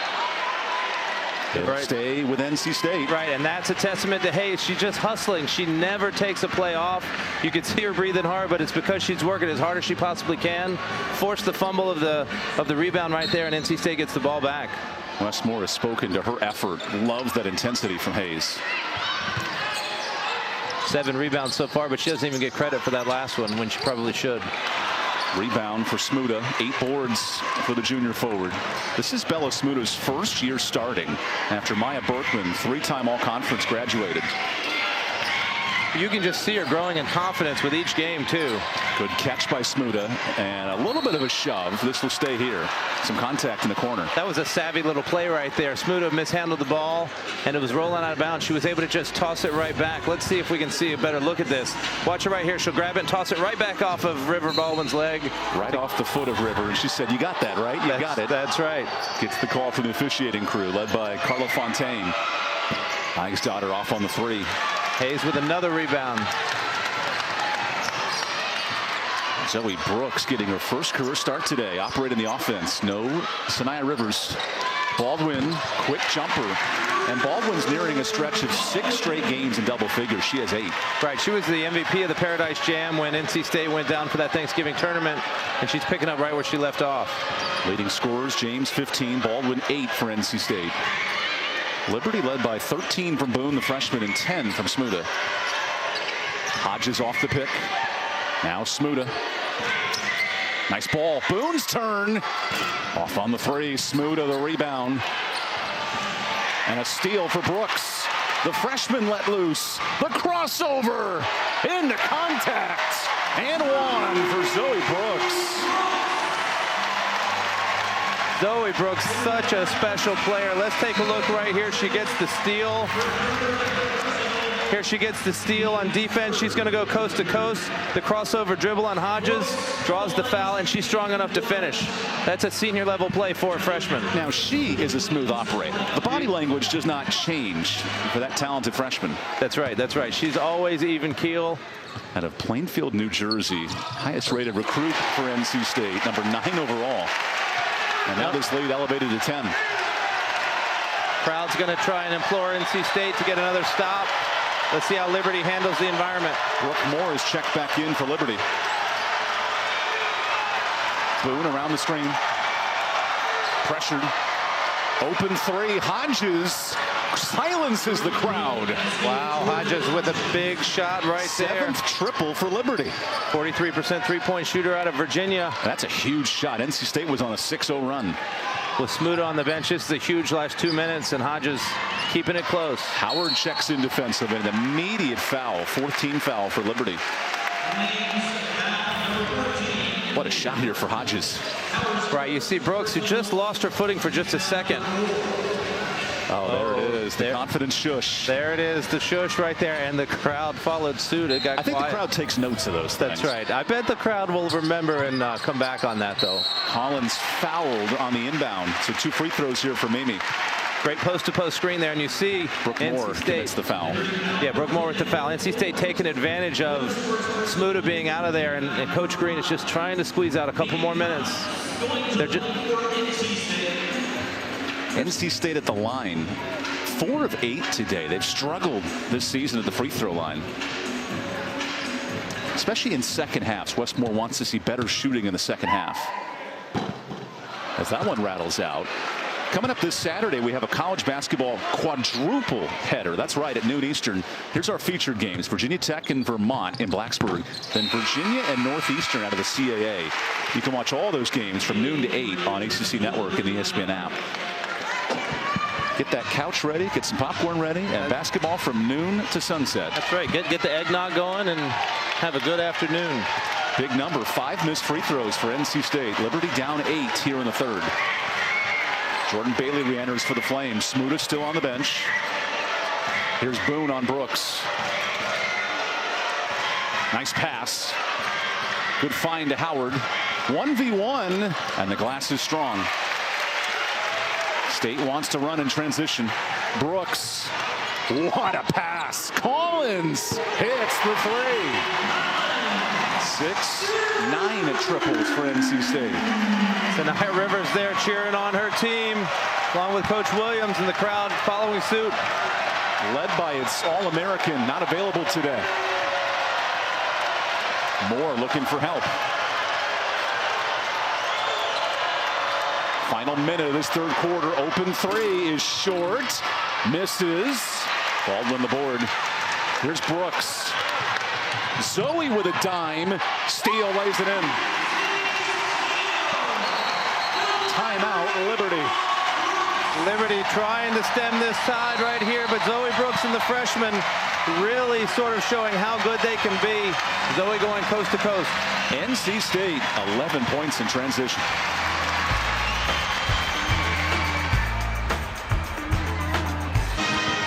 Right. Stay with NC State. Right, and that's a testament to Hayes. She's just hustling. She never takes a play off. You can see her breathing hard, but it's because she's working as hard as she possibly can. Forced the fumble of the rebound right there, and NC State gets the ball back. Westmore has spoken to her effort. Loves that intensity from Hayes. 7 rebounds so far, but she doesn't even get credit for that last one when she probably should. Rebound for Smuda. 8 boards for the junior forward. This is Bella Smuda's first year starting after Maya Berkman, 3-time All-Conference, graduated. You can just see her growing in confidence with each game, too. Good catch by Smuda, and a little bit of a shove. This will stay here. Some contact in the corner. That was a savvy little play right there. Smuda mishandled the ball, and it was rolling out of bounds. She was able to just toss it right back. Let's see if we can see a better look at this. Watch her right here. She'll grab it and toss it right back off of River Baldwin's leg. Right off the foot of River, and she said, "You got that, right? You got it." That's right. Gets the call from the officiating crew, led by Carla Fontaine. Eisdottir off on the 3. Hayes with another rebound. Zoe Brooks getting her first career start today, operating the offense. No Sanaya Rivers. Baldwin, quick jumper. And Baldwin's nearing a stretch of 6 straight games in double figures. She has 8. Right, she was the MVP of the Paradise Jam when NC State went down for that Thanksgiving tournament, and she's picking up right where she left off. Leading scorers, James 15, Baldwin 8 for NC State. Liberty led by 13 from Boone, the freshman, and 10 from Smuda. Hodges off the pick. Now Smuda. Nice ball. Boone's turn. Off on the 3. Smuda the rebound. And a steal for Brooks. The freshman let loose. The crossover. Into contact. And 1 for Zoe Brooks. Zoe Brooks, such a special player. Let's take a look right here. She gets the steal. Here she gets the steal on defense. She's going to go coast to coast. The crossover dribble on Hodges, draws the foul, and she's strong enough to finish. That's a senior level play for a freshman. Now she is a smooth operator. The body language does not change for that talented freshman. That's right. That's right. She's always even keel. Out of Plainfield, New Jersey, highest rated recruit for NC State, number 9 overall. And now this lead elevated to 10. Crowd's going to try and implore NC State to get another stop. Let's see how Liberty handles the environment. Brooke Moore is checked back in for Liberty. Boone around the screen. Pressured. Open 3. Hodges silences the crowd. Wow, Hodges with a big shot right there. 7th triple for Liberty. 43% three-point shooter out of Virginia. That's a huge shot. NC State was on a 6-0 run. With Smuda on the bench, this is a huge last 2 minutes, and Hodges keeping it close. Howard checks in defensive, and an immediate foul. 14 foul for Liberty. What a shot here for Hodges. Right, you see Brooks, who just lost her footing for just a second. Oh, there it is. The confidence shush. There it is, the shush right there, and the crowd followed suit. It got I think quiet. the crowd takes notes of those things. That's right. I bet the crowd will remember and come back on that, though. Collins fouled on the inbound. So 2 free throws here for Mimi. Great post-to-post screen there, and you see Brooke Moore NC State commits the foul. Yeah, Brooke Moore with the foul. NC State taking advantage of Smuda being out of there, and Coach Green is just trying to squeeze out a couple more minutes. NC State at the line. 4 of 8 today. They've struggled this season at the free throw line, especially in second halves. Westmore wants to see better shooting in the second half. As that one rattles out. Coming up this Saturday, we have a college basketball quadruple header. That's right, at noon Eastern. Here's our featured games: Virginia Tech and Vermont in Blacksburg, then Virginia and Northeastern out of the CAA. You can watch all those games from noon to 8 on ACC Network and the ESPN app. Get that couch ready, get some popcorn ready, and basketball from noon to sunset. That's right. Get the eggnog going and have a good afternoon. Big number, 5 missed free throws for NC State. Liberty down 8 here in the 3rd. Jordan Bailey re-enters for the Flames. Smuda still on the bench. Here's Boone on Brooks. Nice pass. Good find to Howard. 1v1, and the glass is strong. State wants to run in transition. Brooks. What a pass. Collins hits the 3. 6-9 at triples for NC State. Sanaya Rivers there cheering on her team, along with Coach Williams, and the crowd following suit. Led by its All-American, not available today. Moore looking for help. Final minute of this 3rd quarter. Open 3 is short. Misses. Baldwin the board. Here's Brooks. Zoe with a dime. Steele lays it in. Timeout, Liberty. Liberty trying to stem this tide right here, but Zoe Brooks and the freshman really sort of showing how good they can be. Zoe going coast to coast. NC State, 11 points in transition.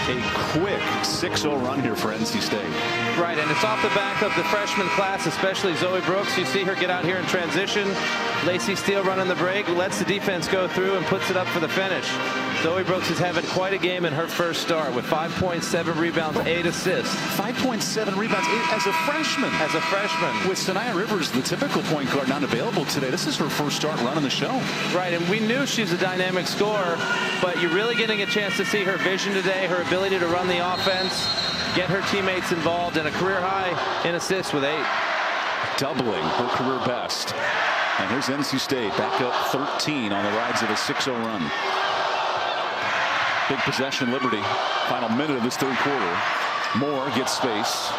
A quick 6-0 run here for NC State. Right, and it's off the back of the freshman class, especially Zoe Brooks. You see her get out here in transition. Lacey Steele running the break, lets the defense go through and puts it up for the finish. Zoe Brooks is having quite a game in her first start with 5.7 rebounds, 8 assists. 5.7 rebounds as a freshman. As a freshman. With Sanaya Rivers, the typical point guard, not available today. This is her first start running the show. Right, and we knew she's a dynamic scorer, but you're really getting a chance to see her vision today, her ability to run the offense, get her teammates involved, and a career high in assists with 8. Doubling her career best. And here's NC State back up 13 on the rides of a 6-0 run. Big possession, Liberty. Final minute of this third quarter. Moore gets space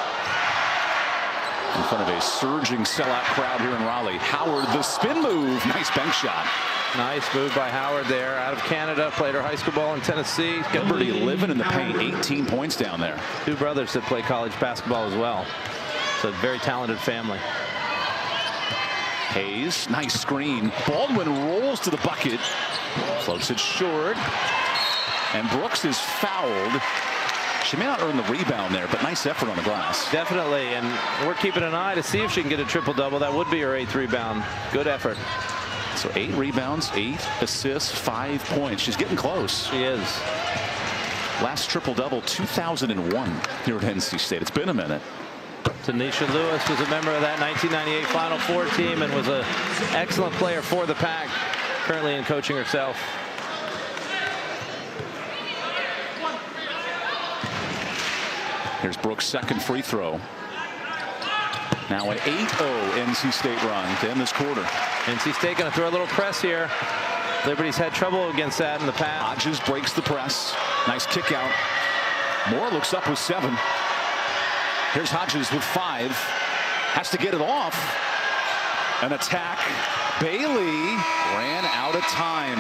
in front of a surging sellout crowd here in Raleigh. Howard, the spin move. Nice bank shot. Nice move by Howard there. Out of Canada, played her high school ball in Tennessee. Liberty living in the paint. 18 points down there. 2 brothers that play college basketball as well. So a very talented family. Hayes, nice screen. Baldwin rolls to the bucket. Floats it short. And Brooks is fouled. She may not earn the rebound there, but nice effort on the glass. Definitely, and we're keeping an eye to see if she can get a triple-double. That would be her 8th rebound. Good effort. So 8 rebounds, 8 assists, 5 points. She's getting close. She is. Last triple-double, 2001 here at NC State. It's been a minute. Tanisha Lewis was a member of that 1998 Final Four team and was an excellent player for the Pack, currently in coaching herself. Here's Brooks' second free throw. Now an 8-0 NC State run to end this quarter. NC State going to throw a little press here. Liberty's had trouble against that in the past. Hodges breaks the press. Nice kick out. Moore looks up with 7. Here's Hodges with 5. Has to get it off. An attack. Bailey ran out of time.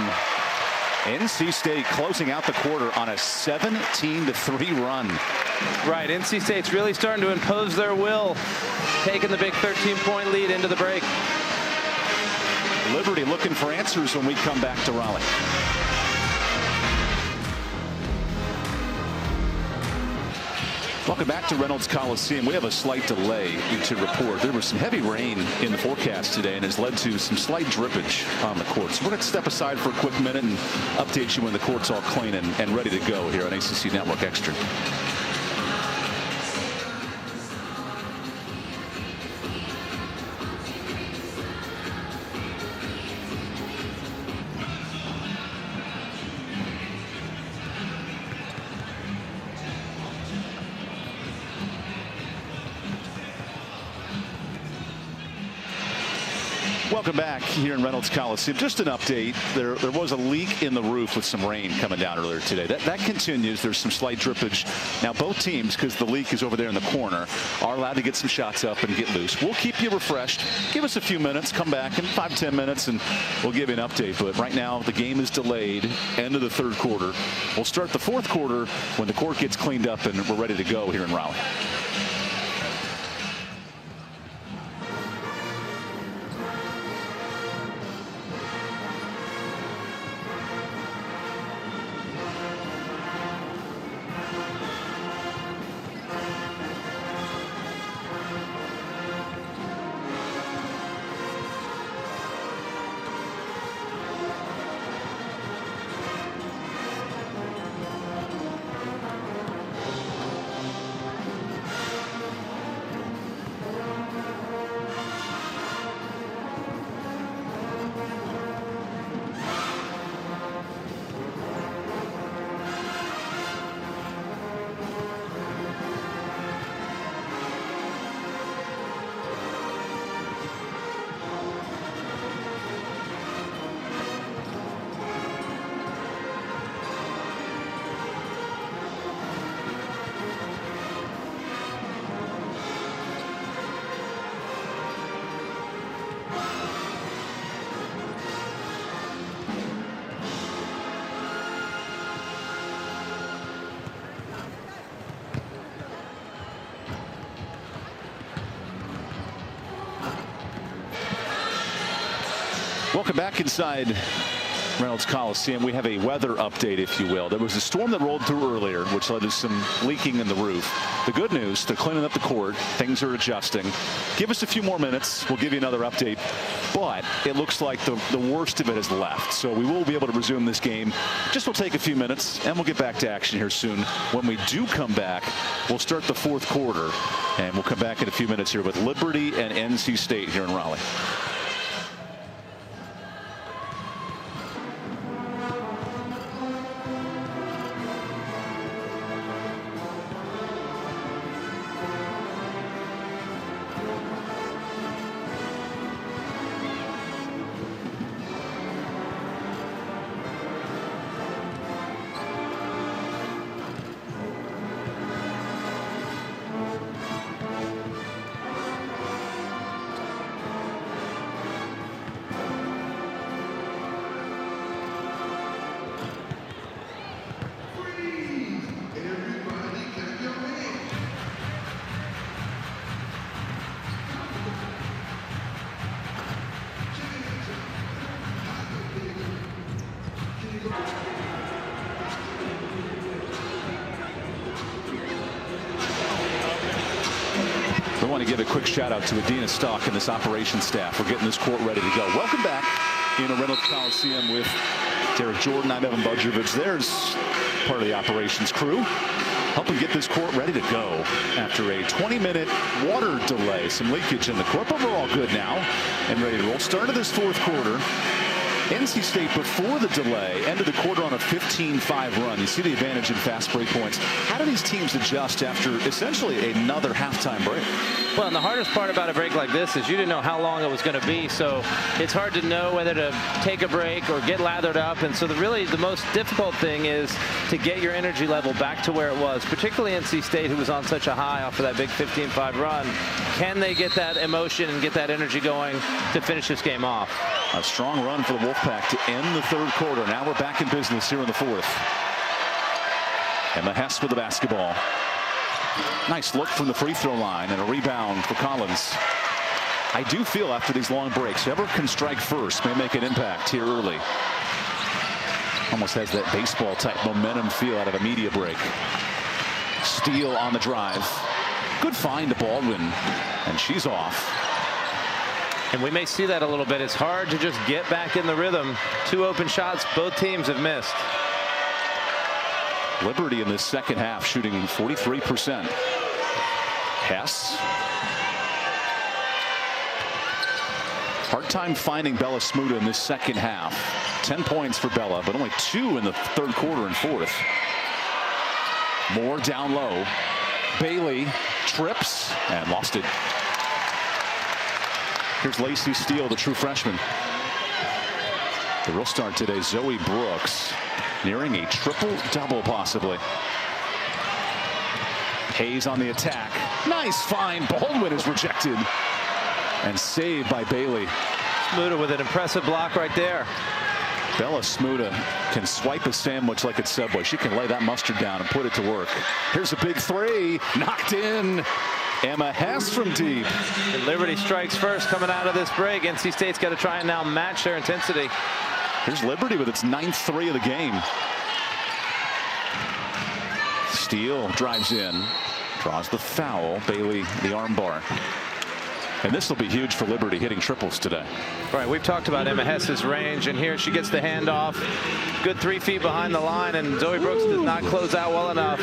NC State closing out the quarter on a 17-3 run. Right, NC State's really starting to impose their will, taking the big 13-point lead into the break. Liberty looking for answers when we come back to Raleigh. Welcome back to Reynolds Coliseum. We have a slight delay to report. There was some heavy rain in the forecast today and has led to some slight drippage on the court. So we're going to step aside for a quick minute and update you when the court's all clean and ready to go here on ACC Network Extra. Welcome back here in Reynolds Coliseum. Just an update. There was a leak in the roof with some rain coming down earlier today. That continues. There's some slight drippage. Now both teams, because the leak is over there in the corner, are allowed to get some shots up and get loose. We'll keep you refreshed. Give us a few minutes. Come back in 5-10 minutes and we'll give you an update. But right now the game is delayed. End of the third quarter. We'll start the fourth quarter when the court gets cleaned up and we're ready to go here in Raleigh. Welcome back inside Reynolds Coliseum. We have a weather update, if you will. There was a storm that rolled through earlier, which led to some leaking in the roof. The good news, they're cleaning up the court. Things are adjusting. Give us a few more minutes. We'll give you another update. But it looks like the worst of it has left. So we will be able to resume this game. Just will take a few minutes, and we'll get back to action here soon. When we do come back, we'll start the fourth quarter. And we'll come back in a few minutes here with Liberty and NC State here in Raleigh. We want to give a quick shout out to Adina Stock and this operations staff for getting this court ready to go. Welcome back in a Reynolds Coliseum with Derek Jordan. I'm Evan Budjovich. There's part of the operations crew helping get this court ready to go after a 20-minute water delay. Some leakage in the court, but we're all good now and ready to roll. Start of this fourth quarter. NC State, before the delay, ended the quarter on a 15-5 run. You see the advantage in fast break points. How do these teams adjust after essentially another halftime break? Well, and the hardest part about a break like this is you didn't know how long it was going to be, so it's hard to know whether to take a break or get lathered up. And so really the most difficult thing is to get your energy level back to where it was, particularly NC State, who was on such a high off of that big 15-5 run. Can they get that emotion and get that energy going to finish this game off? A strong run for the Wolfpack to end the third quarter. Now we're back in business here in the fourth. Emma Hess with the basketball. Nice look from the free throw line and a rebound for Collins. I do feel after these long breaks, whoever can strike first may make an impact here early. Almost has that baseball type momentum feel out of a media break. Steele on the drive. Good find to Baldwin, and she's off. And we may see that a little bit. It's hard to just get back in the rhythm. Two open shots both teams have missed. Liberty in this second half shooting 43%. Hess. Hard time finding Bella Smuda in this second half. 10 points for Bella, but only 2 in the third quarter and fourth. Moore down low. Bailey trips and lost it. Here's Lacey Steele, the true freshman. The real start today, Zoe Brooks, nearing a triple-double possibly. Hayes on the attack. Nice find. Baldwin is rejected and saved by Bailey. Smuda with an impressive block right there. Bella Smuda can swipe a sandwich like it's Subway. She can lay that mustard down and put it to work. Here's a big three. Knocked in. Emma Hess from deep. And Liberty strikes first coming out of this break. NC State's got to try and now match their intensity. Here's Liberty with its 9th three of the game. Steele drives in. Draws the foul. Bailey the armbar. And this will be huge for Liberty, hitting triples today. Right, we've talked about Emma Hess's range, and here she gets the handoff. Good 3 feet behind the line, and Zoe Brooks does not close out well enough.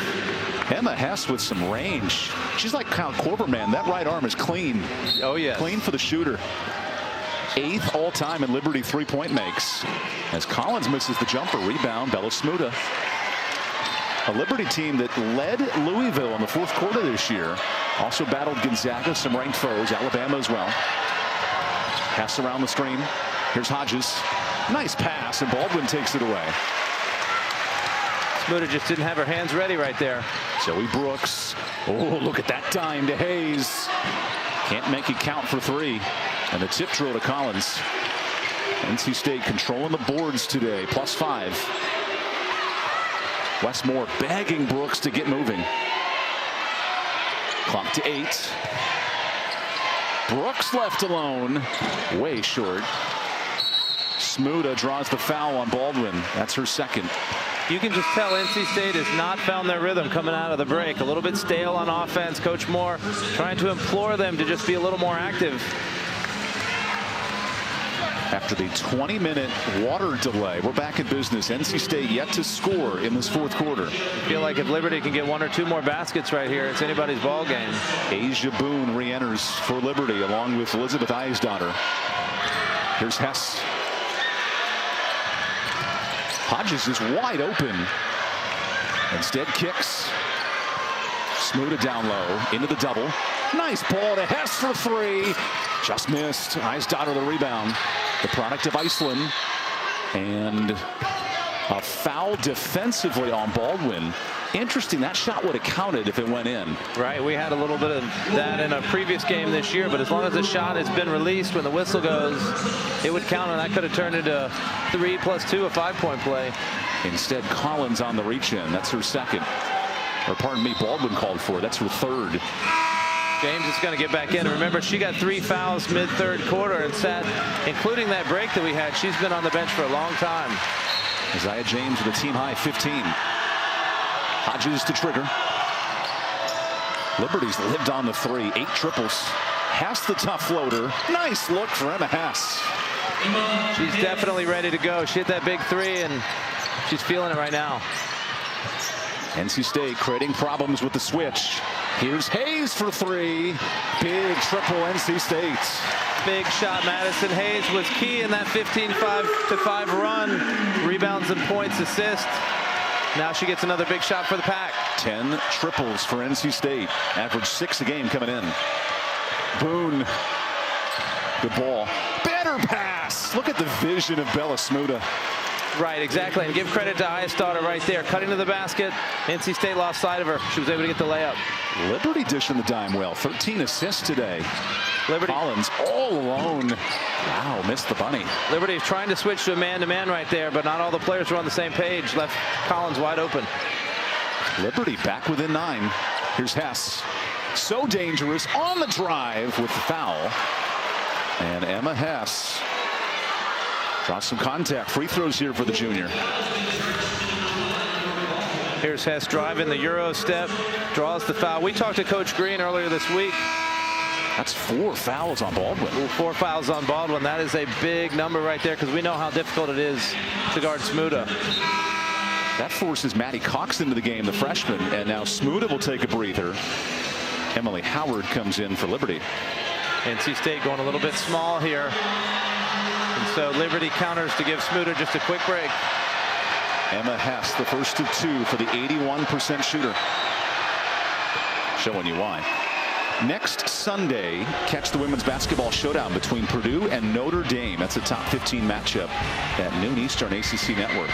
Emma Hess with some range. She's like Kyle Korver, man. That right arm is clean. Oh, yeah. Clean for the shooter. 8th all-time in Liberty three-point makes. As Collins misses the jumper, rebound, Bella Smuda. A Liberty team that led Louisville in the fourth quarter this year. Also battled Gonzaga, some ranked foes, Alabama as well. Pass around the screen. Here's Hodges. Nice pass, and Baldwin takes it away. Smuda just didn't have her hands ready right there. Zoe Brooks. Oh, look at that dime to Hayes. Can't make it count for 3. And the tip throw to Collins. NC State controlling the boards today, +5. Wes Moore begging Brooks to get moving. Clock to 8. Brooks left alone. Way short. Smuda draws the foul on Baldwin. That's her second. You can just tell NC State has not found their rhythm coming out of the break. A little bit stale on offense. Coach Moore trying to implore them to just be a little more active. After the 20-minute water delay, we're back in business. NC State yet to score in this fourth quarter. I feel like if Liberty can get 1 or 2 more baskets right here, it's anybody's ball game. Asia Boone re-enters for Liberty along with Elizabeth Eisdottir. Here's Hess. Hodges is wide open. Instead kicks. Smuda down low into the double. Nice ball to Hess for 3. Just missed. Eisdottir the rebound. The product of Iceland. And a foul defensively on Baldwin. Interesting, that shot would have counted if it went in. Right, we had a little bit of that in a previous game this year, but as long as the shot has been released when the whistle goes, it would count, and that could have turned into 3 + 2, a 5-point play. Instead, Collins on the reach-in. That's her second. Or pardon me, Baldwin called for it. That's her third. James is going to get back in. Remember, she got 3 fouls mid-third quarter and sat, including that break that we had. She's been on the bench for a long time. Isaiah James with a team-high 15. Hodges to trigger. Liberty's lived on the 3. 8 triples. Hess the tough floater. Nice look for Emma Hess. She's definitely ready to go. She hit that big 3, and she's feeling it right now. NC State creating problems with the switch. Here's Hayes for 3. Big triple NC State. Big shot. Madison Hayes was key in that 15-5 run. Rebounds and points, assist. Now she gets another big shot for the Pack. 10 triples for NC State. Average 6 a game coming in. Boone. Good ball. Better pass. Look at the vision of Bella Smuda. Right, exactly. And give credit to Eisdottir right there. Cutting to the basket. NC State lost sight of her. She was able to get the layup. Liberty dishing the dime well. 13 assists today. Liberty. Collins all alone. Wow, missed the bunny. Liberty is trying to switch to a man-to-man right there, but not all the players were on the same page. Left Collins wide open. Liberty back within 9. Here's Hess. So dangerous on the drive with the foul. And Emma Hess draws some contact. Free throws here for the junior. Here's Hess driving the Euro step. Draws the foul. We talked to Coach Green earlier this week. That's 4 fouls on Baldwin. Ooh, 4 fouls on Baldwin. That is a big number right there because we know how difficult it is to guard Smuda. That forces Maddie Cox into the game, the freshman, and now Smuda will take a breather. Emily Howard comes in for Liberty. NC State going a little bit small here. And so Liberty counters to give Smuda just a quick break. Emma Hess, the first of 2 for the 81% shooter. Showing you why. Next Sunday, catch the women's basketball showdown between Purdue and Notre Dame. That's a top 15 matchup at noon Eastern, ACC Network.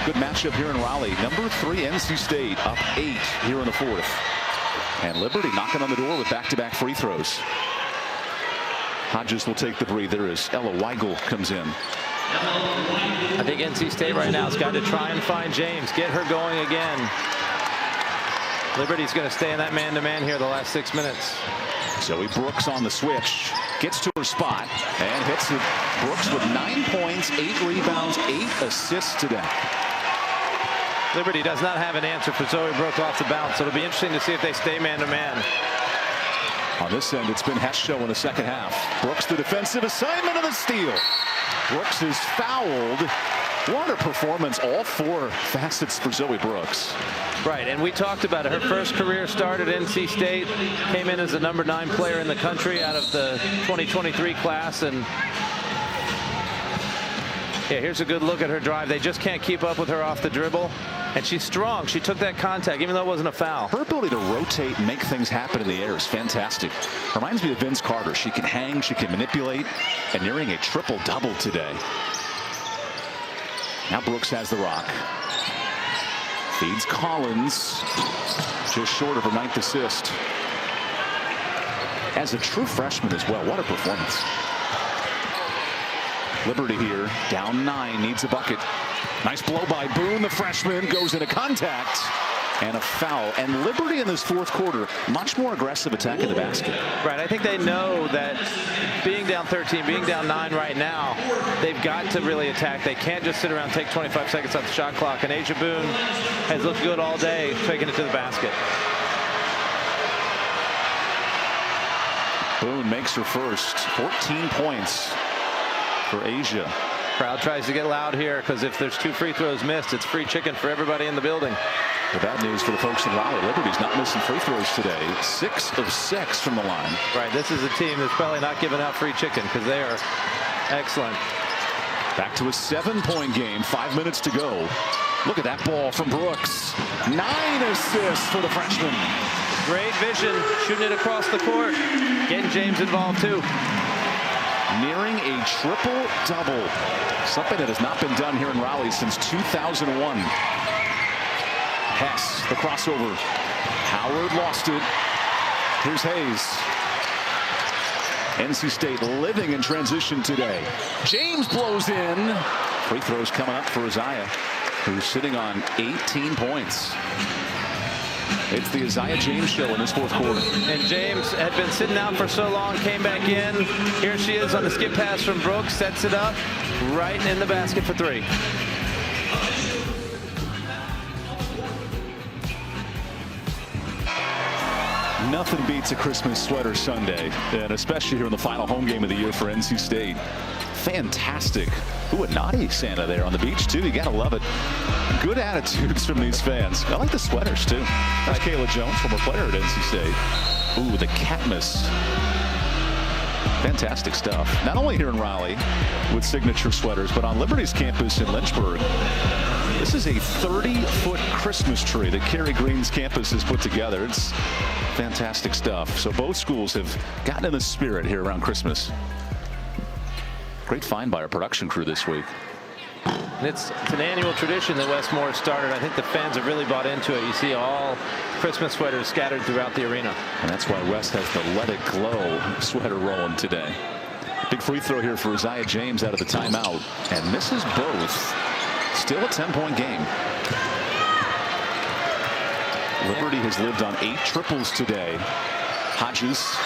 Good matchup here in Raleigh. Number 3 NC State up 8 here in the 4th. And Liberty knocking on the door with back-to-back free throws. Hodges will take the breather as Ella Weigel comes in. I think NC State right now has got to try and find James, get her going again. Liberty's going to stay in that man-to-man here the last 6 minutes. Zoe Brooks on the switch, gets to her spot and hits it. Brooks with 9 points, 8 rebounds, 8 assists today. Liberty does not have an answer for Zoe Brooks off the bounce, so it'll be interesting to see if they stay man-to-man. On this end, it's been Hess show in the second half. Brooks the defensive assignment of the steal. Brooks is fouled. What a performance, all 4 facets for Zoe Brooks. Right, and we talked about it. Her first career start at NC State, came in as the number 9 player in the country out of the 2023 class. And yeah, here's a good look at her drive. They just can't keep up with her off the dribble. And she's strong. She took that contact, even though it wasn't a foul. Her ability to rotate and make things happen in the air is fantastic. Reminds me of Vince Carter. She can hang, she can manipulate, and nearing a triple-double today. Now Brooks has the rock. Feeds Collins. Just short of her 9th assist. As a true freshman as well, what a performance. Liberty here, down 9, needs a bucket. Nice blow by Boone, the freshman, goes into contact. and a foul. And Liberty in this fourth quarter, much more aggressive attack in the basket. Right. I think they know that being down 13, being down 9 right now, they've got to really attack. They can't just sit around and take 25 seconds off the shot clock. And Asia Boone has looked good all day, taking it to the basket. Boone makes her first. 14 points for Asia. Crowd tries to get loud here because if there's 2 free throws missed, it's free chicken for everybody in the building. The bad news for the folks in Raleigh, Liberty's not missing free throws today. 6 of 6 from the line. Right, this is a team that's probably not giving out free chicken because they are excellent. Back to a 7-point game, 5 minutes to go. Look at that ball from Brooks. 9 assists for the freshman. Great vision, shooting it across the court. Getting James involved too. Nearing a triple-double. Something that has not been done here in Raleigh since 2001. Hess, the crossover. Howard lost it. Here's Hayes. NC State living in transition today. James blows in. Free throws coming up for Isaiah, who's sitting on 18 points. It's the Isaiah James show in this fourth quarter. And James had been sitting out for so long, came back in. Here she is on the skip pass from Brooks, sets it up right in the basket for 3. Nothing beats a Christmas sweater Sunday, and especially here in the final home game of the year for NC State. Fantastic. Ooh, a naughty Santa there on the beach, too. You got to love it. Good attitudes from these fans. I like the sweaters, too. That's Kayla Jones, former player at NC State. Ooh, the Catmus. Fantastic stuff. Not only here in Raleigh with signature sweaters, but on Liberty's campus in Lynchburg. This is a 30-foot Christmas tree that Kerry Green's campus has put together. It's fantastic stuff. So both schools have gotten in the spirit here around Christmas. Great find by our production crew this week. And it's an annual tradition that Westmore started. I think the fans have really bought into it. You see all Christmas sweaters scattered throughout the arena. And that's why West has the Let It Glow sweater rolling today. Big free throw here for Isaiah James out of the timeout. And misses both. Still a 10-point game. Liberty has lived on 8 triples today. Hodges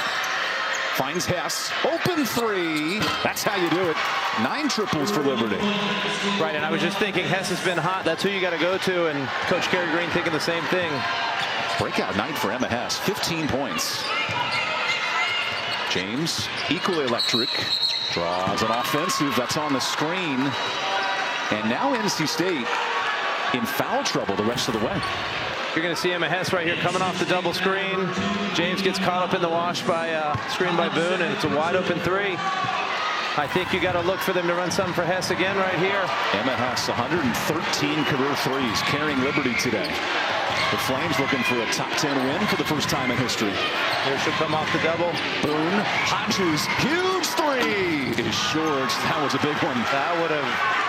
finds Hess. Open 3. That's how you do it. 9 triples for Liberty. Right, and I was just thinking Hess has been hot. That's who you got to go to, and Coach Kerry Green thinking the same thing. Breakout night for Emma Hess. 15 points. James, equally electric. Draws an offensive. That's on the screen. And now NC State in foul trouble the rest of the way. You're going to see Emma Hess right here coming off the double screen. James gets caught up in the wash by screen by Boone, and it's a wide open 3. I think you got to look for them to run something for Hess again right here. Emma Hess, 113 career threes, carrying Liberty today. The Flames looking for a top 10 win for the first time in history. Here she'll come off the double. Boone, Hodges, huge 3 is short. That was a big one. That would have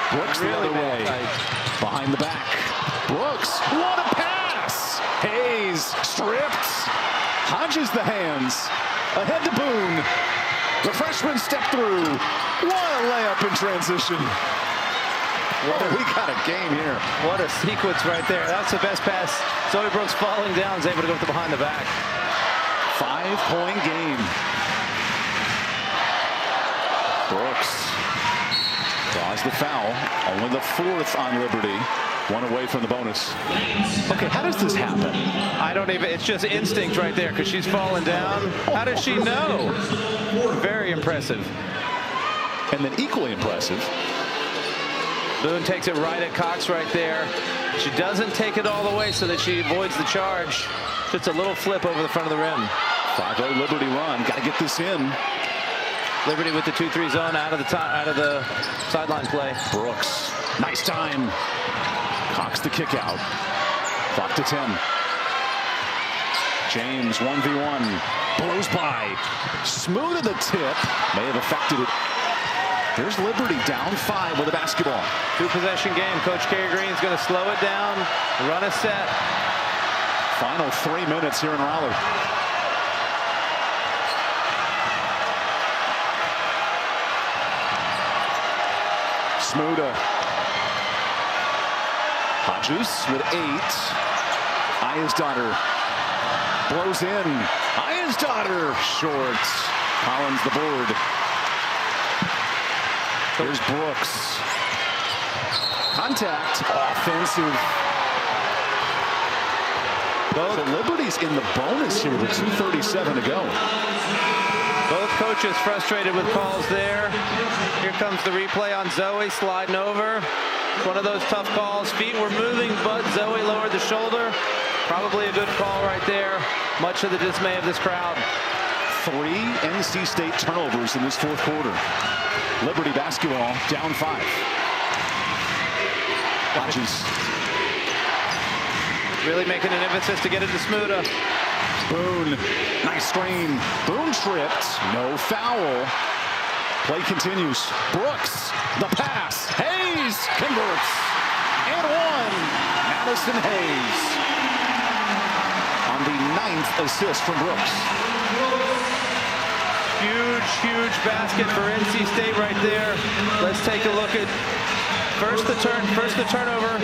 Brooks really the other way. Behind the back. Brooks, what a pass! Hayes stripped. Hodges the hands. Ahead to Boone. The freshman step through. What a layup in transition. We got a game here. What a sequence right there. That's the best pass. Zoe Brooks falling down is able to go with the behind the back. 5-point game. Brooks draws the foul. Only the 4th on Liberty. 1 away from the bonus. Okay, how does this happen? I don't even, it's just instinct right there because she's falling down. How does she know? Very impressive. And then equally impressive. Boone takes it right at Cox right there. She doesn't take it all the way so that she avoids the charge. Just a little flip over the front of the rim. 5-0 Liberty run. Got to get this in. Liberty with the 2-3 zone out of the sideline play. Brooks, nice time. Cox the kick out. Clock to 10. James 1v1. Blows by. Smooth to the tip. May have affected it. Here's Liberty down 5 with a basketball. 2-possession game. Coach Kerry Green's going to slow it down, run a set. Final 3 minutes here in Raleigh. Smuda. Hodges with 8. Aya's daughter blows in. Aya's daughter short. Collins the board. Here's Brooks. Contact. Offensive. So Liberty's in the bonus here with 2:37 to go. Both coaches frustrated with calls there. Here comes the replay on Zoe sliding over. One of those tough calls. Feet were moving, but Zoe lowered the shoulder. Probably a good call right there. Much to the dismay of this crowd. 3 NC State turnovers in this fourth quarter. Liberty basketball down 5. Hodges. Really making an emphasis to get it to Smuda. Boone, nice screen. Boone tripped, no foul. Play continues. Brooks, the pass. Hayes converts. And one. Madison Hayes on the 9th assist from Brooks. Huge basket for NC State right there. Let's take a look at first the turnover.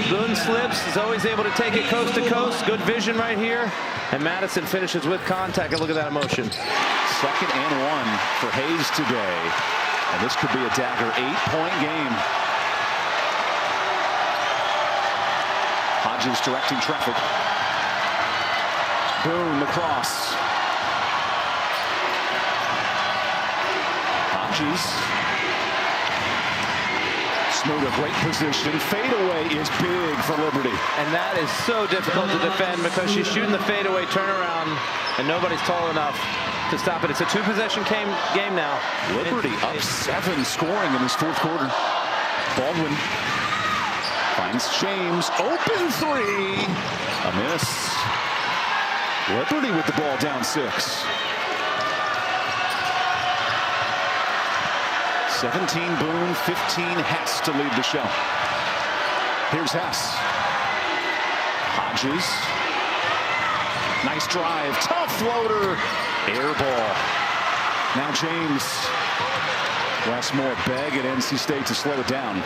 Boone slips. Zoe's able to take it coast to coast. Good vision right here. And Madison finishes with contact. And look at that emotion. 2nd and 1 for Hayes today. And this could be a dagger 8-point game. Hodges directing traffic. Boone, the cross. Hodges. Smuda, great position. Fadeaway is big for Liberty. And that is so difficult to defend because she's shooting the fadeaway turnaround and nobody's tall enough to stop it. It's a 2-possession game now. Liberty up 7 scoring in this fourth quarter. Baldwin finds James. Open 3. A miss. Liberty with the ball down 6. 17 Boone, 15 Hess to lead the show. Here's Hess. Hodges. Nice drive. Tough floater. Air ball. Now James. Westmore begging NC State to slow it down.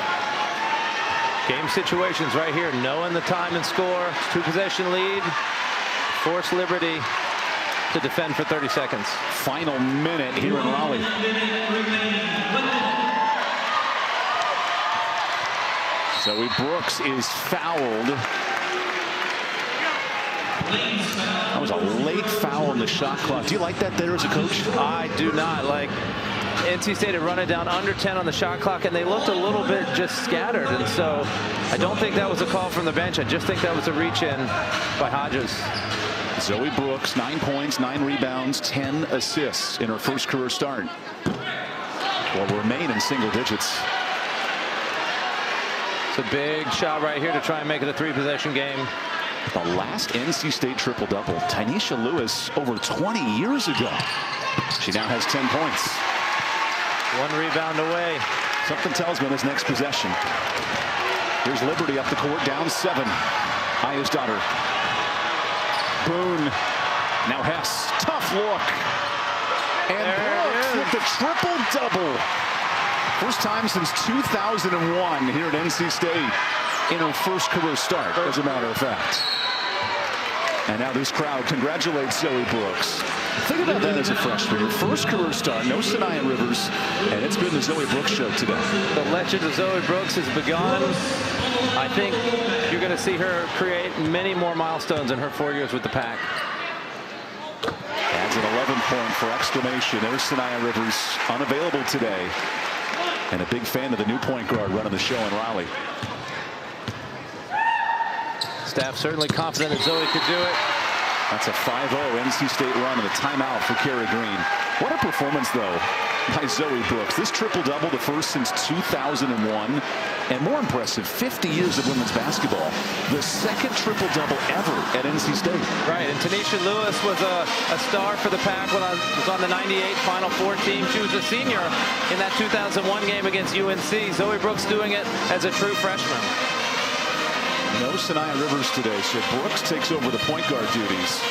Game situations right here. Knowing the time and score. 2-possession lead. Force Liberty to defend for 30 seconds. Final minute here in Raleigh. Zoe Brooks is fouled. That was a late foul on the shot clock. Do you like that there as a coach? I do not. Like, NC State had run it down under 10 on the shot clock, and they looked a little bit just scattered. And so I don't think that was a call from the bench. I just think that was a reach-in by Hodges. Zoe Brooks, 9 points, 9 rebounds, 10 assists in her first career start. Will remain in single digits. It's a big shot right here to try and make it a 3-possession game. The last NC State triple-double, Tynesha Lewis, over 20 years ago. She now has 10 points. 1 rebound away. Something tells me this next possession. Here's Liberty up the court, down 7. Aya's daughter. Boone. Now Hess. Tough look. And Brooks with the triple-double. First time since 2001 here at NC State in her first career start, as a matter of fact. And now this crowd congratulates Zoe Brooks. Think about that as a freshman. Your first career start, no Sanaya Rivers, and it's been the Zoe Brooks show today. The legend of Zoe Brooks has begun. I think you're going to see her create many more milestones in her 4 years with the Pack. Adds an 11-point for exclamation. There's Sanaya Rivers, unavailable today. And a big fan of the new point guard running the show in Raleigh. Staff certainly confident that Zoe could do it. That's a 5-0 NC State run and a timeout for Kerry Green. What a performance, though, by Zoe Brooks. This triple-double, the first since 2001. And more impressive, 50 years of women's basketball. The second triple-double ever at NC State. Right, and Tynesha Lewis was a star for the Pack when I was on the 98 Final Four team. She was a senior in that 2001 game against UNC. Zoe Brooks doing it as a true freshman. No Sanaya Rivers today, so Brooks takes over the point guard duties.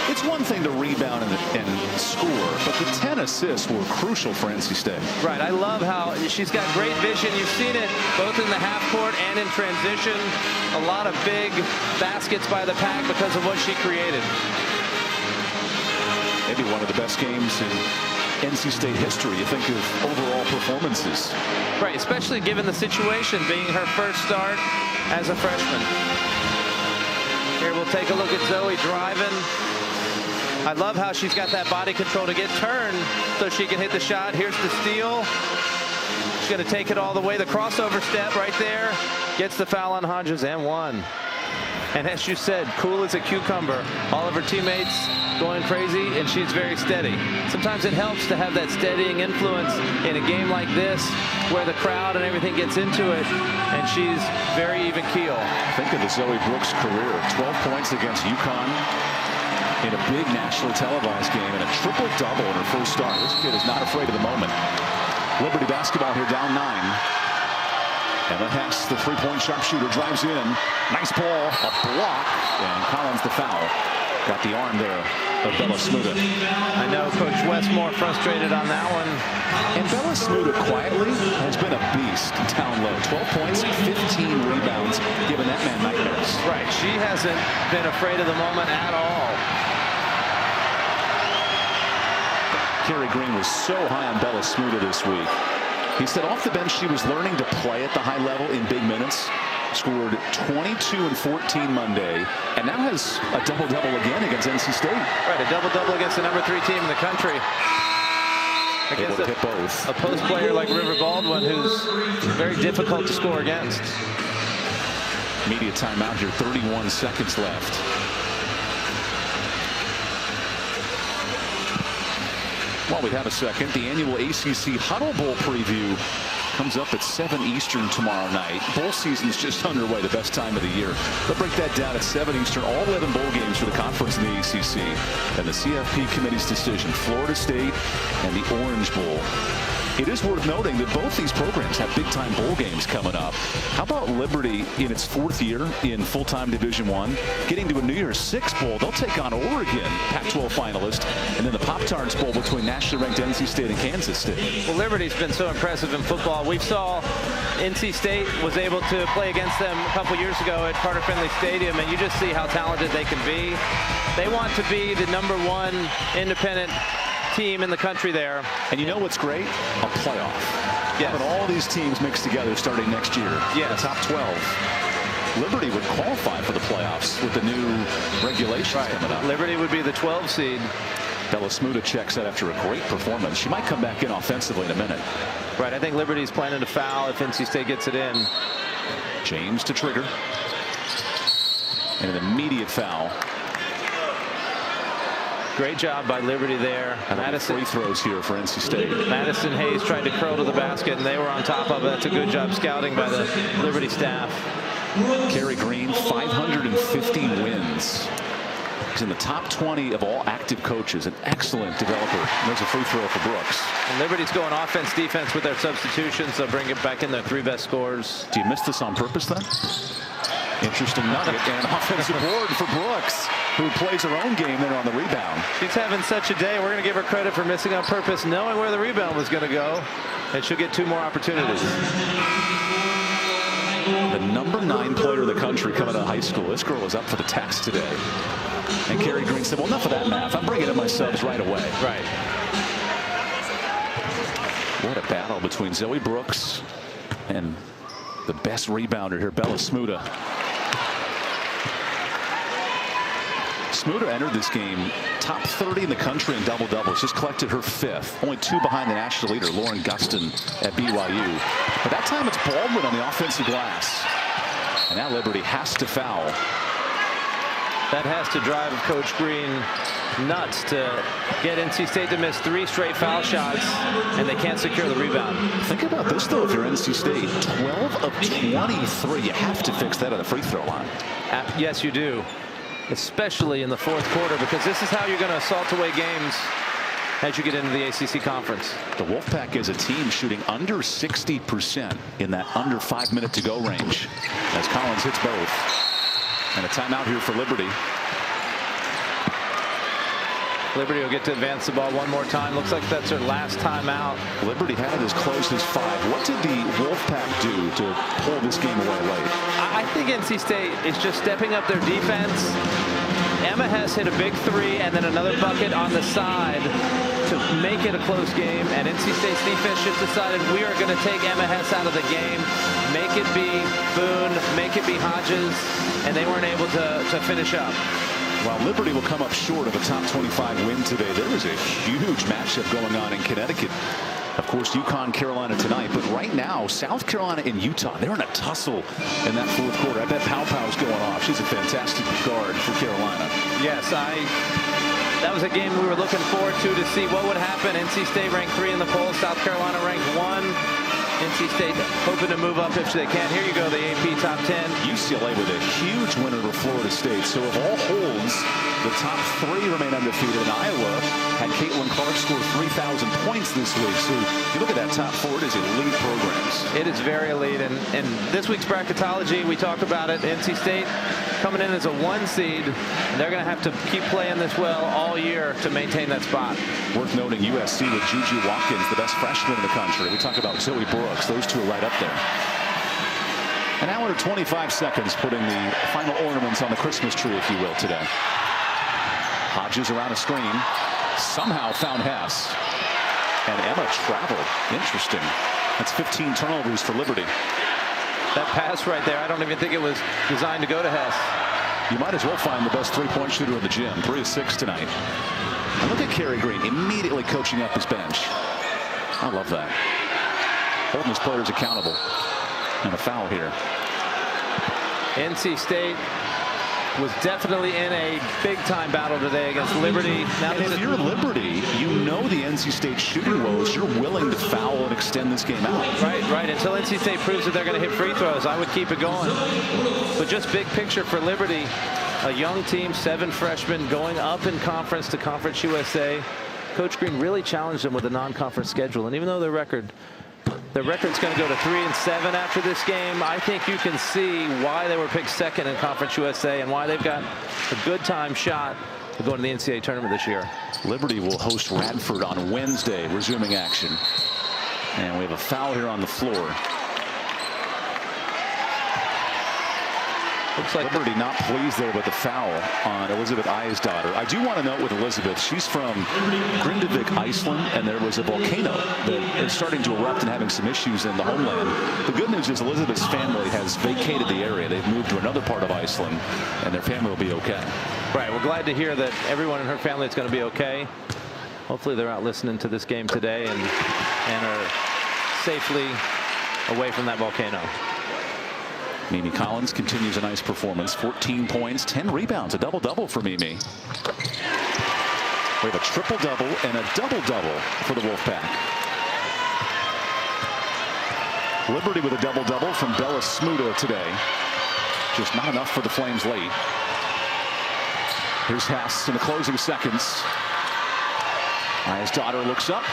It's one thing to rebound and score, but the 10 assists were crucial for NC State. Right. I love how she's got great vision. You've seen it both in the half court and in transition. A lot of big baskets by the Pack because of what she created. Maybe one of the best games in NC State history. You think of overall performances. Right, especially given the situation, being her first start as a freshman. Here we'll take a look at Zoe driving. I love how she's got that body control to get turned so she can hit the shot. Here's the steal. She's going to take it all the way. The crossover step right there. Gets the foul on Hodges and one. And as you said, cool as a cucumber. All of her teammates going crazy, and she's very steady. Sometimes it helps to have that steadying influence in a game like this where the crowd and everything gets into it, and she's very even keel. Think of the Zoe Brooks career. 12 points against UConn in a big nationally televised game and a triple-double in her first start. This kid is not afraid of the moment. Liberty basketball here down 9. Emma Hess, the three-point sharpshooter, drives in. Nice ball, a block, and Collins the foul. Got the arm there of Bella Smuda. I know Coach Westmore frustrated on that one. And Bella Smuda quietly has been a beast down low. 12 points, 15 rebounds, giving that man nightmares. Right, she hasn't been afraid of the moment at all. Kerry Green was so high on Bella Smuda this week. He said off the bench she was learning to play at the high level in big minutes. Scored 22 and 14 Monday, and now has a double-double again against NC State. Right, a double-double against the #3 team in the country. Able to hit both. A post player like River Baldwin, who's very difficult to score against. Media timeout here, 31 seconds left. While we have a second, the annual ACC Huddle Bowl preview comes up at 7 Eastern tomorrow night. Bowl season's just underway, the best time of the year. They'll break that down at 7 Eastern, all 11 bowl games for the conference in the ACC. And the CFP committee's decision, Florida State and the Orange Bowl. It is worth noting that both these programs have big-time bowl games coming up. How about Liberty in its 4th year in full-time Division I, getting to a New Year's Six Bowl? They'll take on Oregon, Pac-12 finalist, and then the Pop-Tarts Bowl between nationally ranked NC State and Kansas State. Well, Liberty's been so impressive in football. We saw NC State was able to play against them a couple years ago at Carter Finley Stadium, and you just see how talented they can be. They want to be the #1 independent team in the country there. And you know what's great? A playoff. Yes. Having all these teams mixed together starting next year. Yeah. The top 12. Liberty would qualify for the playoffs with the new regulations coming up. Liberty would be the 12 seed. Bella Smuda checks out after a great performance. She might come back in offensively in a minute. Right, I think Liberty's planning to foul if NC State gets it in. James to trigger. And an immediate foul. Great job by Liberty there. Madison free throws here for NC State. Madison Hayes tried to curl to the basket, and they were on top of it. That's a good job scouting by the Liberty staff. Kerry Green, 550 wins. He's in the top 20 of all active coaches. An excellent developer. And there's a free throw for Brooks. And Liberty's going offense, defense with their substitutions. They'll bring it back in their 3 best scorers. Do you miss this on purpose then? Interesting nugget. And offensive board for Brooks, who plays her own game there on the rebound. She's having such a day. We're going to give her credit for missing on purpose, knowing where the rebound was going to go. And she'll get 2 more opportunities. The #9 player in the country coming out of high school. This girl is up for the task today. And Kerry Green said, well, enough of that math. I'm bringing in my subs right away. Right. What a battle between Zoe Brooks and the best rebounder here, Bella Smuda. Smuda entered this game top 30 in the country in double-doubles. Just collected her 5th. Only 2 behind the national leader, Lauren Gustin at BYU. But that time it's Baldwin on the offensive glass. And now Liberty has to foul. That has to drive Coach Green nuts to get NC State to miss 3 straight foul shots, and they can't secure the rebound. Think about this, though, if you're NC State. 12 of 23. You have to fix that on the free throw line. Yes, you do. Especially in the 4th quarter, because this is how you're going to assault away games as you get into the ACC conference. The Wolfpack is a team shooting under 60% in that under 5 minute to go range as Collins hits both. And a timeout here for Liberty. Liberty will get to advance the ball one more time. Looks like that's their last timeout. Liberty had it as close as 5. What did the Wolfpack do to pull this game away late? I think NC State is just stepping up their defense. Emma Hess hit a big 3 and then another bucket on the side to make it a close game. And NC State's defense just decided we are going to take Emma Hess out of the game, make it be Boone, make it be Hodges, and they weren't able to finish up. While Liberty will come up short of a top 25 win today, there is a huge matchup going on in Connecticut. Of course, UConn, Carolina tonight, but right now, South Carolina and Utah, they're in a tussle in that fourth quarter. I bet Pow Pow's going off. She's a fantastic guard for Carolina. Yes, that was a game we were looking forward to see what would happen. NC State ranked 3 in the poll, South Carolina ranked 1. NC State hoping to move up if they can. Here you go, the AP top 10. UCLA with a huge win over Florida State. So if all holds, the top 3 remain undefeated. And Iowa had Caitlin Clark score 3,000 points this week. So if you look at that top 4, it is elite programs. It is very elite. And this week's bracketology, we talked about it. NC State coming in as a 1 seed. They're going to have to keep playing this well all year to maintain that spot. Worth noting USC with Juju Watkins, the best freshman in the country. We talk about Zoe Brooks. Those two are right up there. An hour and 25 seconds putting the final ornaments on the Christmas tree, if you will, today. Hodges around a screen. Somehow found Hess. And Emma traveled. Interesting. That's 15 turnovers for Liberty. That pass right there, I don't even think it was designed to go to Hess. You might as well find the best three-point shooter in the gym. 3 of 6 tonight. And look at Kerry Green immediately coaching up his bench. I love that. Holding his players accountable. And a foul here. NC State was definitely in a big-time battle today against Liberty. Now, and if you're Liberty, you know the NC State shooting woes. You're willing to foul and extend this game out. Right. Until NC State proves that they're going to hit free throws, I would keep it going. But just big picture for Liberty, a young team, 7 freshmen going up in conference to Conference USA. Coach Green really challenged them with a non-conference schedule. And even though their record's going to go to 3-7 after this game, I think you can see why they were picked 2nd in Conference USA and why they've got a good time shot to go to the NCAA tournament this year. Liberty will host Radford on Wednesday, resuming action. And we have a foul here on the floor. Looks like Liberty not pleased there with the foul on Elizabeth Eyesdottir. I do want to note with Elizabeth, she's from Grindavik, Iceland, and there was a volcano that is starting to erupt and having some issues in the homeland. The good news is Elizabeth's family has vacated the area. They've moved to another part of Iceland, and their family will be okay. Right. We're glad to hear that everyone in her family is going to be okay. Hopefully they're out listening to this game today and are safely away from that volcano. Mimi Collins continues a nice performance. 14 points, 10 rebounds, a double-double for Mimi. We have a triple-double and a double-double for the Wolfpack. Liberty with a double-double from Bella Smuda today. Just not enough for the Flames late. Here's Hess in the closing seconds. Eyesdottir looks up.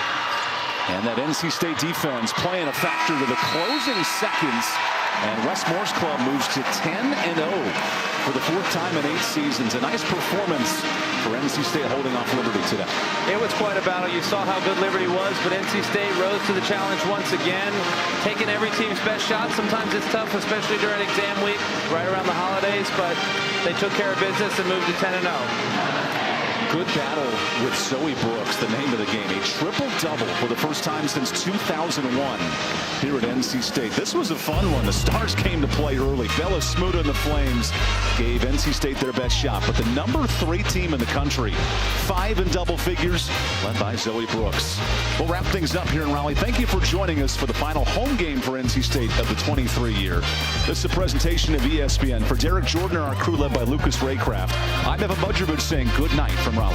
And that NC State defense playing a factor to the closing seconds. And West Morris Club moves to 10-0 for the 4th time in 8 seasons. A nice performance for NC State holding off Liberty today. It was quite a battle. You saw how good Liberty was, but NC State rose to the challenge once again, taking every team's best shot. Sometimes it's tough, especially during exam week, right around the holidays, but they took care of business and moved to 10-0. Good battle with Zoe Brooks, the name of the game. A triple-double for the first time since 2001 here at NC State. This was a fun one. The Stars came to play early. Bella Smuda and the Flames gave NC State their best shot. But the number 3 team in the country, 5 in double figures, led by Zoe Brooks. We'll wrap things up here in Raleigh. Thank you for joining us for the final home game for NC State of the 23 year. This is a presentation of ESPN. For Derek Jordan and our crew led by Lucas Raycraft, I'm Evan Budrovich saying good night from Raleigh.